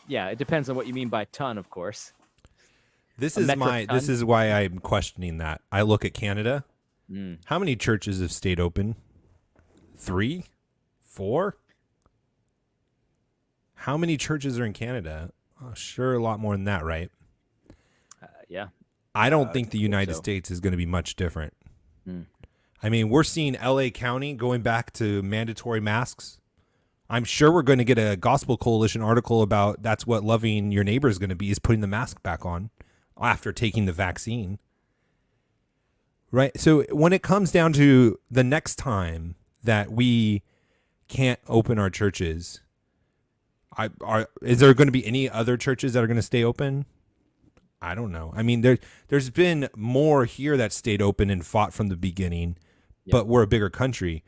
Yeah, it depends on what you mean by ton, of course. This is why I'm questioning that. I look at Canada. How many churches have stayed open? 3? 4? How many churches are in Canada? Oh, sure, a lot more than that, right? Yeah. I don't think the United States is going to be much different. I mean, we're seeing LA County going back to mandatory masks. I'm sure we're going to get a Gospel Coalition article about that's what loving your neighbor is going to be, is putting the mask back on after taking the vaccine. Right? So when it comes down to the next time that we can't open our churches, is there going to be any other churches that are going to stay open? I don't know. I mean, there's been more here that stayed open and fought from the beginning, but we're a bigger country.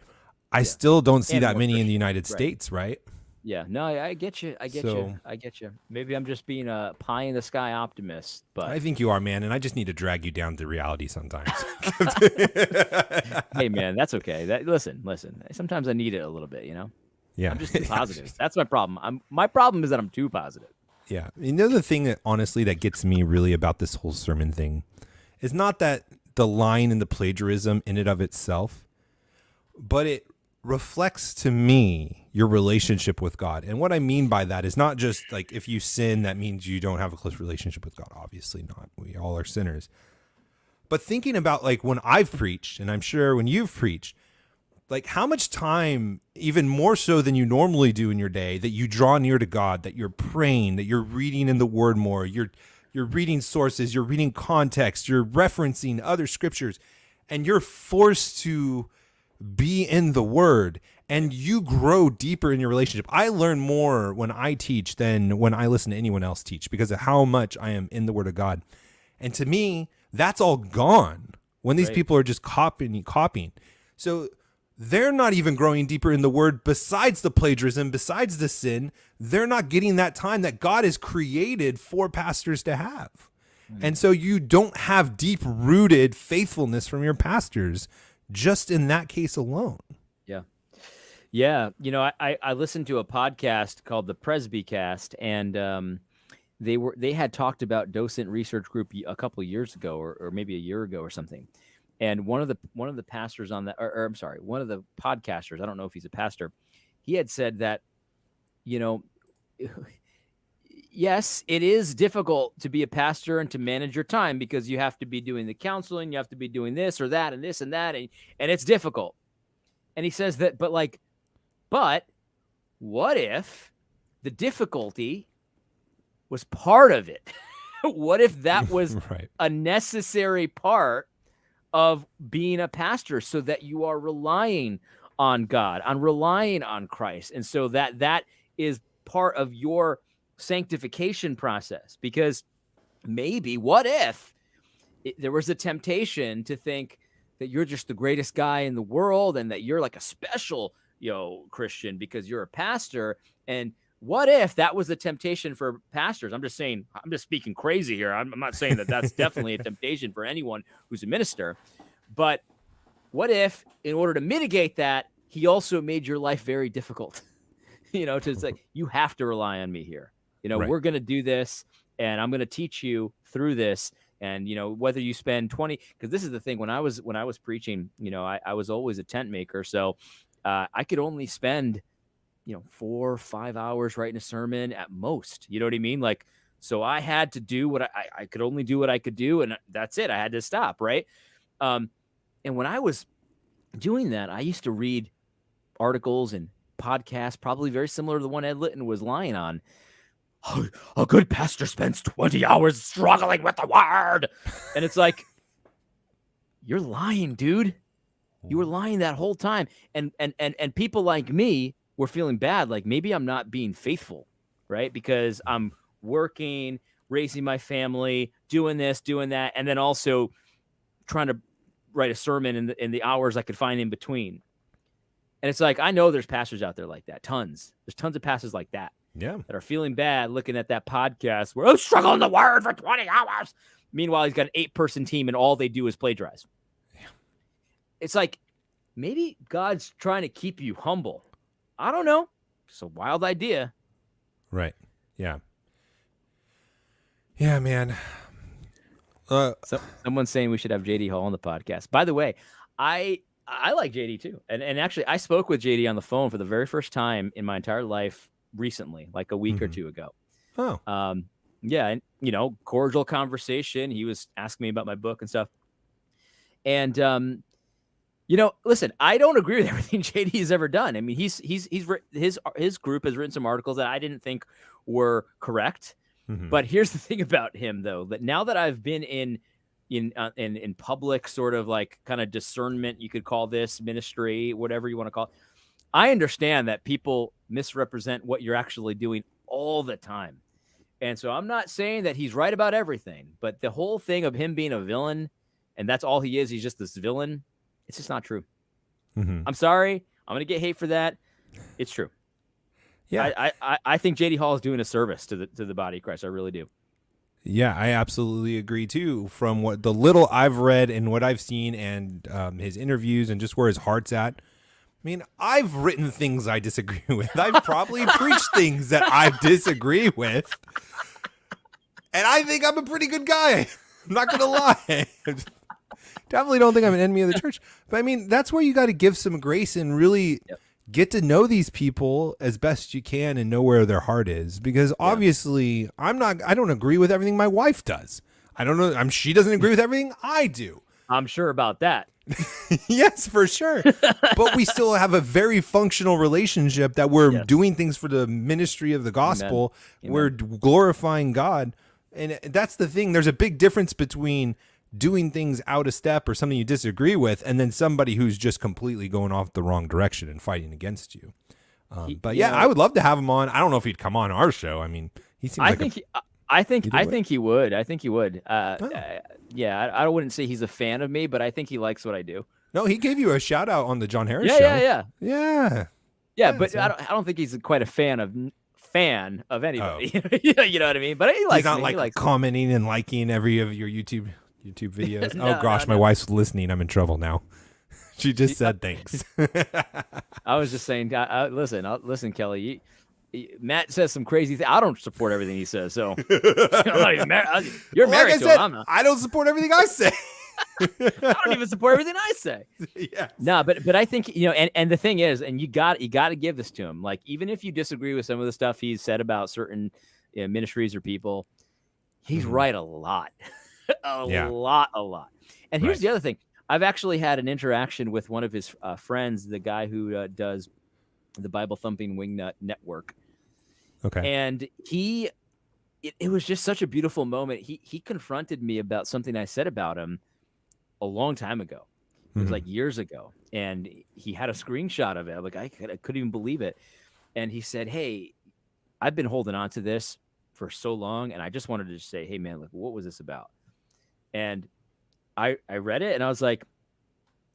I still don't see that many in the United States, right? Yeah, no, I get you. I get you. Maybe I'm just being a pie in the sky optimist, but I think you are, man. And I just need to drag you down to reality sometimes. Hey, man, that's okay. Listen. Sometimes I need it a little bit, Yeah, I'm just too positive. That's my problem. My problem is that I'm too positive. Yeah, the thing that honestly that gets me really about this whole sermon thing is not that the line and the plagiarism in and of itself, but it reflects to me your relationship with God. And what I mean by that is not just like if you sin, that means you don't have a close relationship with God. Obviously not. We all are sinners. But thinking about like when I've preached, and I'm sure when you've preached, like how much time, even more so than you normally do in your day, that you draw near to God, that you're praying, that you're reading in the Word more, you're reading sources, you're reading context, you're referencing other scriptures, and you're forced to be in the Word, and you grow deeper in your relationship. I learn more when I teach than when I listen to anyone else teach because of how much I am in the Word of God. And to me, that's all gone when these people are just copying. So they're not even growing deeper in the Word besides the plagiarism, besides the sin. They're not getting that time that God has created for pastors to have. And so you don't have deep-rooted faithfulness from your pastors just in that case alone. Yeah. I listened to a podcast called the Presbycast, and they had talked about Docent Research Group a couple of years ago, or maybe a year ago or something. And one of the pastors on that, or I'm sorry, one of the podcasters, I don't know if he's a pastor, he had said that, yes, it is difficult to be a pastor and to manage your time because you have to be doing the counseling, you have to be doing this or that and this and that, and it's difficult. And he says that, but what if the difficulty was part of it? What if that was a necessary part of being a pastor, so that you are relying on God, relying on Christ, and so that is part of your sanctification process? Because maybe, what if there was a temptation to think that you're just the greatest guy in the world and that you're like a special Christian because you're a pastor? And what if that was a temptation for pastors? I'm just speaking crazy here. I'm not saying that that's definitely a temptation for anyone who's a minister. But what if, in order to mitigate that, he also made your life very difficult? To say, you have to rely on me here. We're going to do this, and I'm going to teach you through this. And, whether you spend 20, because this is the thing, when I was preaching, I was always a tent maker. So I could only spend 4 or 5 hours writing a sermon at most. You know what I mean? Like, so I had to do what I could only do what I could do. And that's it. I had to stop. Right. And when I was doing that, I used to read articles and podcasts, probably very similar to the one Ed Litton was lying on. A good pastor spends 20 hours struggling with the Word. And it's like, you're lying, dude. You were lying that whole time. And people like me were feeling bad. Like maybe I'm not being faithful, right? Because I'm working, raising my family, doing this, doing that, and then also trying to write a sermon in the hours I could find in between. And it's like, I know there's pastors out there like that. Tons. There's tons of pastors like that. Yeah. That are feeling bad looking at that podcast where I'm struggling the word for 20 hours. Meanwhile, he's got an 8-person team and all they do is plagiarize. Yeah. It's like, maybe God's trying to keep you humble. I don't know. It's a wild idea. Right. Yeah. Yeah, man. Someone's saying we should have JD Hall on the podcast. By the way, I like JD too. And actually, I spoke with JD on the phone for the very first time in my entire life recently, like a week or two ago. Oh. Yeah. And, you know, cordial conversation. He was asking me about my book and stuff. And, you know, listen, I don't agree with everything JD has ever done. I mean, his group has written some articles that I didn't think were correct. Mm-hmm. But here's the thing about him, though, that now that I've been in public sort of like kind of discernment, you could call this ministry, whatever you want to call it. I understand that people misrepresent what you're actually doing all the time. And so I'm not saying that he's right about everything, but the whole thing of him being a villain and that's all he is, he's just this villain. It's just not true. Mm-hmm. I'm sorry. I'm going to get hate for that. It's true. Yeah. I think JD Hall is doing a service to the body of Christ. I really do. Yeah, I absolutely agree too. From what the little I've read and what I've seen and his interviews and just where his heart's at. I mean, I've written things I disagree with. I've probably preached things that I disagree with. And I think I'm a pretty good guy. I'm not going to lie. Definitely don't think I'm an enemy of the church. But I mean, that's where you got to give some grace and really get to know these people as best you can and know where their heart is. Because obviously I don't agree with everything my wife does. I don't know. She doesn't agree with everything I do. I'm sure about that. Yes, for sure. But we still have a very functional relationship that we're doing things for the ministry of the gospel. Amen. We're glorifying God. And that's the thing. There's a big difference between doing things out of step or something you disagree with, and then somebody who's just completely going off the wrong direction and fighting against you. But yeah, I would love to have him on. I don't know if he'd come on our show. I mean, he seems I think he would. I think he would. Yeah, I wouldn't say he's a fan of me, but I think he likes what I do. No, he gave you a shout out on the John Harris show. Yeah, but I don't think he's quite a fan of anybody. Oh. You know what I mean? But he likes. He's not me. like commenting and liking every of your YouTube videos. No, oh gosh, my wife's listening. I'm in trouble now. She just said thanks. I was just saying. Listen, Kelly. Matt says some crazy things. I don't support everything he says. So you're married to him. I'm not. I don't support everything I say. I don't even support everything I say. Yeah. No, but I think, you know, and the thing is, and you got to give this to him. Like, even if you disagree with some of the stuff he's said about certain ministries or people, he's right a lot. a lot. And here's the other thing. I've actually had an interaction with one of his friends, the guy who does the Bible thumping Wingnut Network. Okay. And it was just such a beautiful moment. He confronted me about something I said about him a long time ago. It was like years ago. And he had a screenshot of it. Like, I couldn't even believe it. And he said, "Hey, I've been holding on to this for so long. And I just wanted to just say, hey man, like, what was this about?" And I read it and I was like,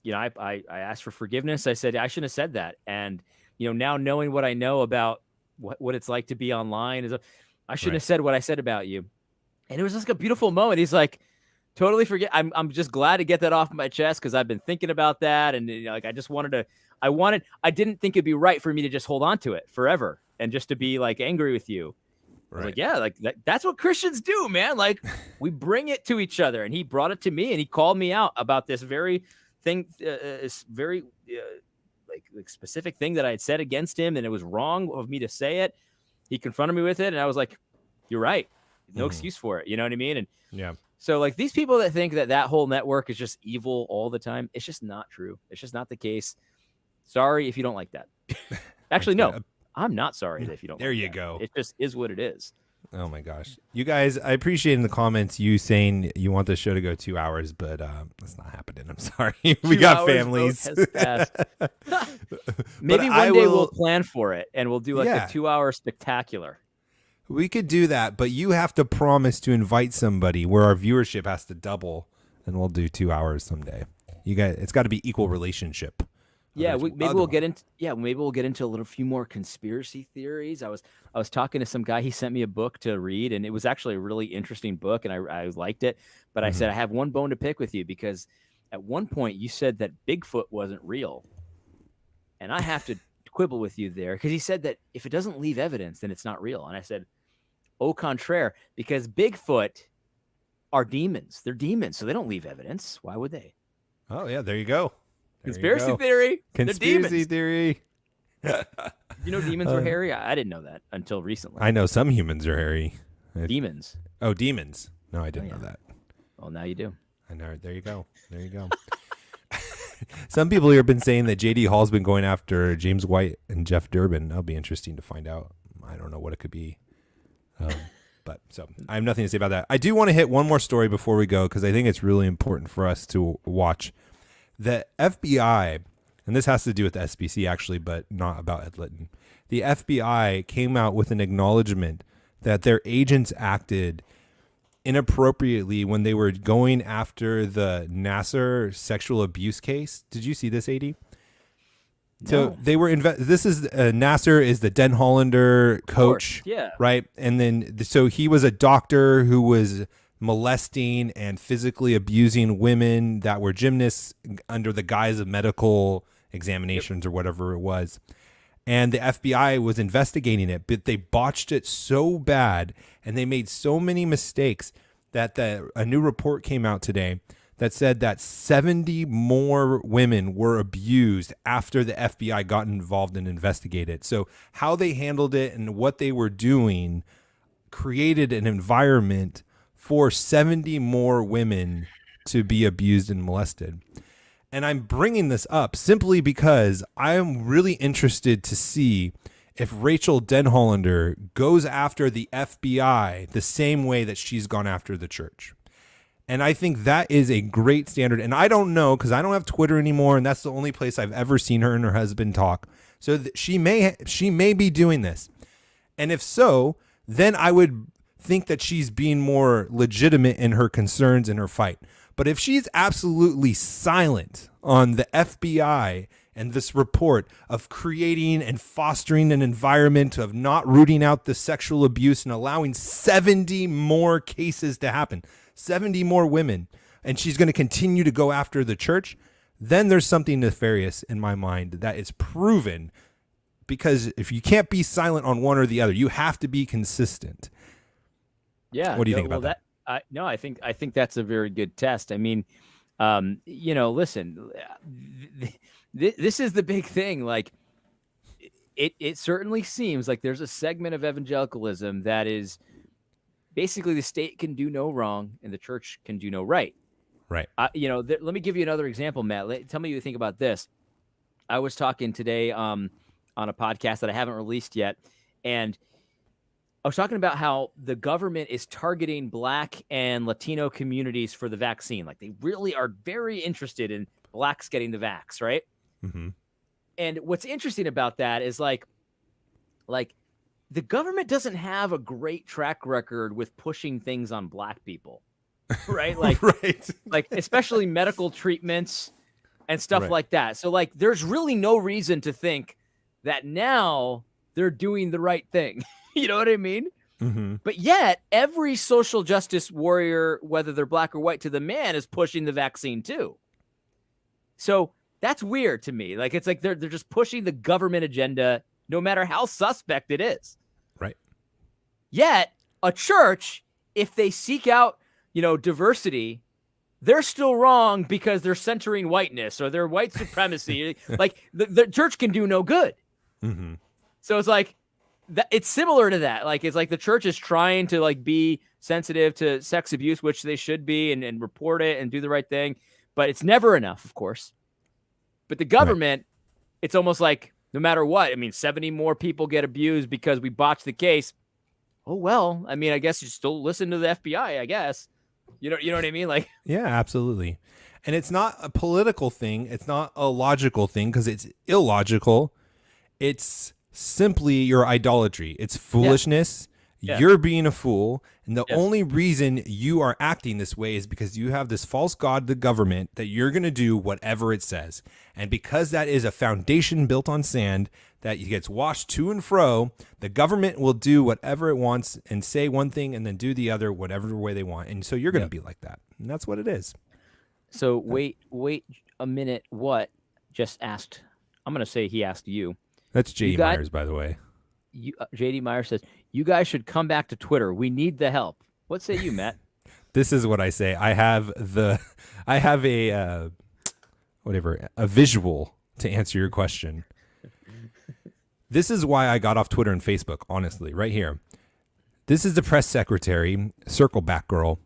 you know, I asked for forgiveness. I said, I shouldn't have said that. And, you know, now knowing what I know about what it's like to be online, I shouldn't have said what I said about you. And it was just like a beautiful moment. He's like, totally forget. I'm just glad to get that off my chest because I've been thinking about that. And, you know, like, I just I didn't think it'd be right for me to just hold on to it forever and just to be like angry with you. I was like, yeah, like that's what Christians do, man. Like, we bring it to each other. And he brought it to me and he called me out about this very thing, like specific thing that I had said against him. And it was wrong of me to say it. He confronted me with it. And I was like, you're right. No excuse for it. You know what I mean? And yeah. So like these people that think that whole network is just evil all the time, it's just not true. It's just not the case. Sorry if you don't like that. Actually, no. I'm not sorry if you don't. There like you that. go. It just is what it is. Oh my gosh. You guys, I appreciate in the comments you saying you want the show to go 2 hours, but that's not happening. I'm sorry. We got families. Maybe one day we'll plan for it and we'll do like a 2 hour spectacular. We could do that, but you have to promise to invite somebody where our viewership has to double, and we'll do 2 hours someday. You guys, it's got to be equal relationship. Yeah, maybe we'll get into a little few more conspiracy theories. I was talking to some guy. He sent me a book to read, and it was actually a really interesting book, and I liked it. But I said, I have one bone to pick with you, because at one point you said that Bigfoot wasn't real, and I have to quibble with you there, because he said that if it doesn't leave evidence, then it's not real. And I said, au contraire, because Bigfoot are demons. They're demons, so they don't leave evidence. Why would they? Oh yeah, there you go. Conspiracy theory. Conspiracy theory. You know demons are hairy? I didn't know that until recently. I know some humans are hairy. Demons. Oh, demons. No, I didn't know that. Well, now you do. I know. There you go. There you go. Some people here have been saying that J.D. Hall's been going after James White and Jeff Durbin. That'll be interesting to find out. I don't know what it could be. But so I have nothing to say about that. I do want to hit one more story before we go, because I think it's really important for us to watch. The FBI, and this has to do with the SBC actually, but not about Ed Litton. The FBI came out with an acknowledgement that their agents acted inappropriately when they were going after the Nasser sexual abuse case. Did you see this, AD? No. So they were this is Nasser is the Den Hollander coach, right? And then so he was a doctor who was molesting and physically abusing women that were gymnasts under the guise of medical examinations or whatever it was. And the FBI was investigating it, but they botched it so bad and they made so many mistakes that a new report came out today that said that 70 more women were abused after the FBI got involved and investigated. So how they handled it and what they were doing created an environment for 70 more women to be abused and molested. And I'm bringing this up simply because I am really interested to see if Rachel Denhollander goes after the FBI the same way that she's gone after the church. And I think that is a great standard. And I don't know, because I don't have Twitter anymore, and that's the only place I've ever seen her and her husband talk. So she may be doing this. And if so, then I would think that she's being more legitimate in her concerns in her fight. But if she's absolutely silent on the FBI and this report of creating and fostering an environment of not rooting out the sexual abuse and allowing 70 more cases to happen, 70 more women, and she's going to continue to go after the church, then there's something nefarious in my mind that is proven, because if you can't be silent on one or the other, you have to be consistent. Yeah. What do you think about that? No, I think that's a very good test. I mean, listen, this is the big thing. Like, it certainly seems like there's a segment of evangelicalism that is basically the state can do no wrong and the church can do no right. Right. Let me give you another example, Matt. Tell me what you think about this. I was talking today on a podcast that I haven't released yet, and I was talking about how the government is targeting Black and Latino communities for the vaccine. Like, they really are very interested in Blacks getting the vax, right? Mm-hmm. And what's interesting about that is like the government doesn't have a great track record with pushing things on Black people, right? Like, right. Like especially medical treatments and stuff like that. So like, there's really no reason to think that now they're doing the right thing. You know what I mean? Mm-hmm. But yet every social justice warrior, whether they're Black or white to the man, is pushing the vaccine too. So that's weird to me. Like, it's like they're just pushing the government agenda, no matter how suspect it is. Right. Yet a church, if they seek out, diversity, they're still wrong because they're centering whiteness or they're white supremacy. Like the church can do no good. Mm-hmm. So it's like, it's similar to that. Like, it's like the church is trying to like be sensitive to sex abuse, which they should be, and report it and do the right thing. But it's never enough, of course. But the government, It's almost like no matter what, I mean, 70 more people get abused because we botched the case. oh, well, I mean, I guess you still listen to the FBI, I guess. You know what I mean? Like, Yeah, absolutely. And it's not a political thing. It's not a logical thing because it's illogical. It's simply your idolatry. It's foolishness. Yeah. You're being a fool. And the Yes. only reason you are acting this way is because you have this false god, the government, that you're going to do whatever it says. And because that is a foundation built on sand that gets washed to and fro, the government will do whatever it wants and say one thing and then do the other, whatever way they want. And so you're going to be like that. And that's what it is. So wait a minute. What just asked? I'm going to say he asked you. That's J.D. Myers, by the way. J.D. Myers says, you guys should come back to Twitter. We need the help. What say you, Matt? This is what I say. I have a visual to answer your question. This is why I got off Twitter and Facebook, honestly, right here. This is the press secretary, circle back girl.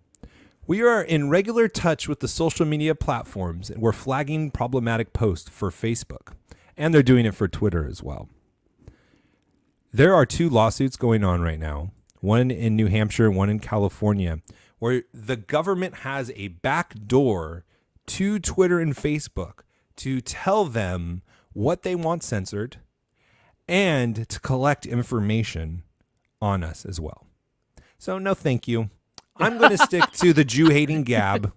We are in regular touch with the social media platforms, and we're flagging problematic posts for Facebook, and they're doing it for Twitter as well. There are 2 lawsuits going on right now, one in New Hampshire and one in California, where the government has a back door to Twitter and Facebook to tell them what they want censored and to collect information on us as well. So no, thank you. I'm going to stick to the Jew-hating Gab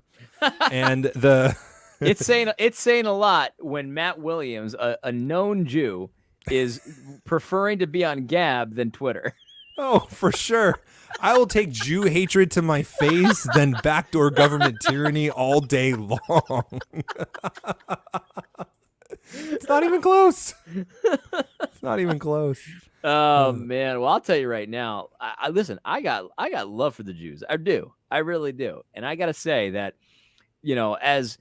and the... It's saying a lot when Matt Williams, a known Jew, is preferring to be on Gab than Twitter. Oh, for sure. I will take Jew hatred to my face than backdoor government tyranny all day long. It's not even close. It's not even close. Oh man, well I'll tell you right now. I listen. I got love for the Jews. I do. I really do. And I got to say that, as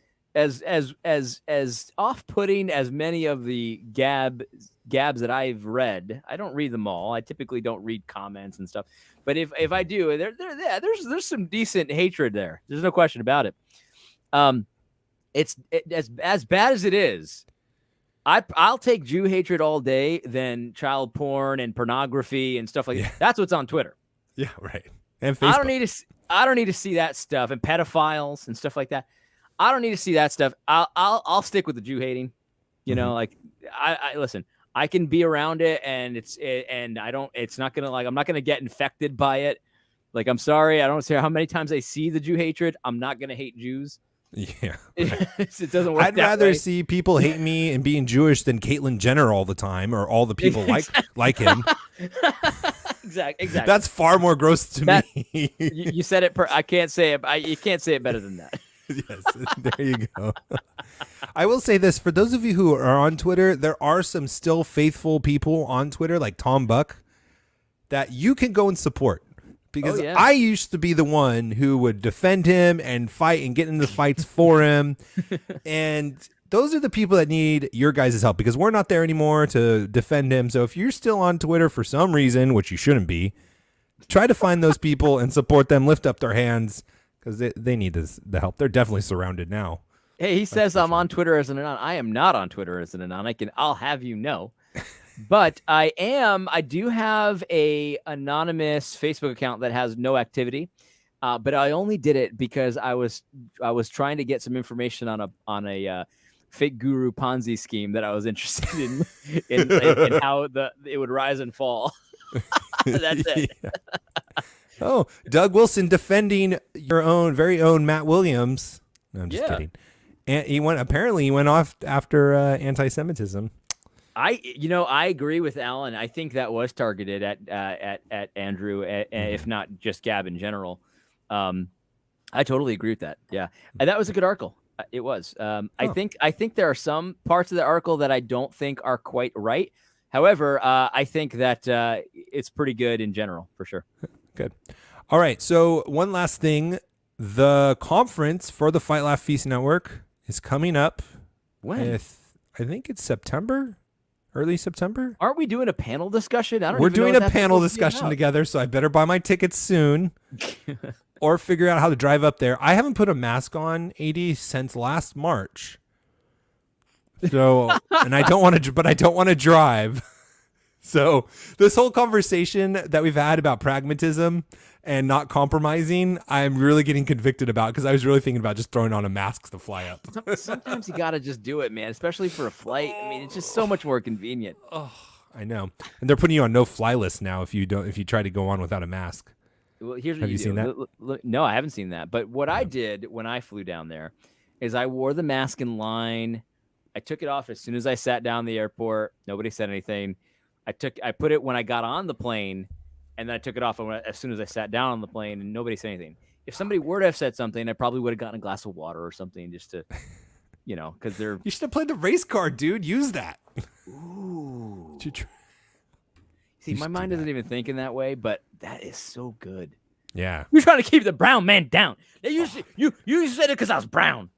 off-putting as many of the Gabs that I've read, I don't read them all. I typically don't read comments and stuff. But if I do, there's some decent hatred there. There's no question about it. It's as bad as it is. I'll take Jew hatred all day than child porn and pornography and stuff like that. That's what's on Twitter. Yeah, right. And Facebook. I don't need to see that stuff and pedophiles and stuff like that. I don't need to see that stuff. I'll stick with the Jew hating. Like I listen. I can be around it, and it's not gonna I'm not gonna get infected by it. Like, I'm sorry, I don't care how many times I see the Jew hatred. I'm not gonna hate Jews. Yeah, it doesn't work. I'd rather see people hate me and being Jewish than Caitlyn Jenner all the time, or all the people like him. Exactly. That's far more gross to me. You said it. I can't say it. You can't say it better than that. Yes, there you go. I will say this, for those of you who are on Twitter, there are some still faithful people on Twitter, like Tom Buck, that you can go and support. Because I used to be the one who would defend him and fight and get into fights for him. And those are the people that need your guys' help, because we're not there anymore to defend him. So if you're still on Twitter for some reason, which you shouldn't be, try to find those people and support them, lift up their hands, because they need the help. They're definitely surrounded now. Hey, he says I'm on Twitter as an anon. I am not on Twitter as an anon. I'll have you know. But I do have a anonymous Facebook account that has no activity. But I only did it because I was trying to get some information on a fake guru Ponzi scheme that I was interested in how it would rise and fall. That's it. Yeah. Oh, Doug Wilson defending your very own Matt Williams. No, I'm just kidding. And he went off after anti-Semitism. I agree with Alan. I think that was targeted at Andrew, if not just Gab in general. I totally agree with that. Yeah, and that was a good article. It was. I think there are some parts of the article that I don't think are quite right. However, I think that it's pretty good in general, for sure. Good. All right. So one last thing, the conference for the Fight Laugh Feast Network is coming up. When? I think it's September. Early September? Aren't we doing a panel discussion? We're doing a panel discussion together, so I better buy my tickets soon or figure out how to drive up there. I haven't put a mask on, AD, since last March. So, and I don't want to drive. So this whole conversation that we've had about pragmatism and not compromising, I'm really getting convicted about, because I was really thinking about just throwing on a mask to fly up. Sometimes you got to just do it, man, especially for a flight. I mean, it's just so much more convenient. Oh, I know. And they're putting you on no-fly list now if you try to go on without a mask. Well, here's what Have you do. seen that? No, I haven't seen that. But what I did when I flew down there is I wore the mask in line. I took it off as soon as I sat down the airport. Nobody said anything. I put it when I got on the plane, and then I took it off as soon as I sat down on the plane, and nobody said anything. If somebody were to have said something, I probably would have gotten a glass of water or something just to, because they're. You should have played the race card, dude. Use that. Ooh. See, my mind isn't even thinking that way, but that is so good. Yeah. You're trying to keep the brown man down. You said it because I was brown.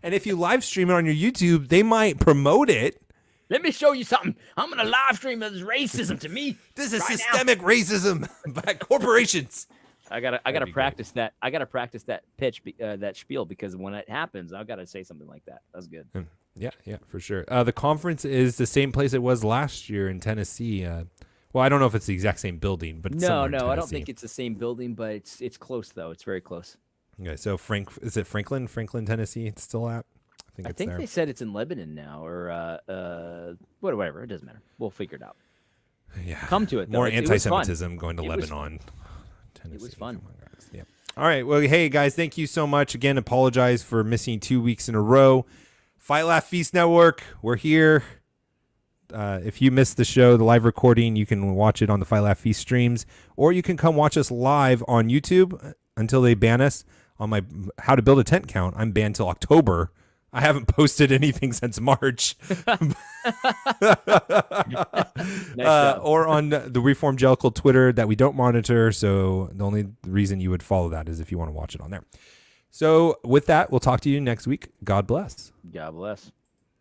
And if you live stream it on your YouTube, they might promote it. Let me show you something. I'm going to live stream this racism to me. This is systemic racism by corporations. I gotta practice that. I gotta practice that pitch, that spiel, because when it happens, I've got to say something like that. That's good. Yeah, for sure. The conference is the same place it was last year in Tennessee. Well, I don't know if it's the exact same building, but it's no, I don't think it's the same building, but it's close though. It's very close. Okay, so is it Franklin, Tennessee? It's still at. I think they said it's in Lebanon now, or whatever. It doesn't matter. We'll figure it out. Yeah, come to it. Though. More anti-Semitism going to Lebanon. Tennessee. It was fun. Yeah. All right. Well, hey guys, thank you so much again. Apologize for missing 2 weeks in a row. Fight Laugh Feast Network. We're here. If you missed the show, the live recording, you can watch it on the Fight Laugh Feast streams, or you can come watch us live on YouTube until they ban us. On my How to Build a Tent Count, I'm banned till October. I haven't posted anything since March. Or on the Reformgelical Twitter that we don't monitor. So the only reason you would follow that is if you want to watch it on there. So with that, we'll talk to you next week. God bless. God bless.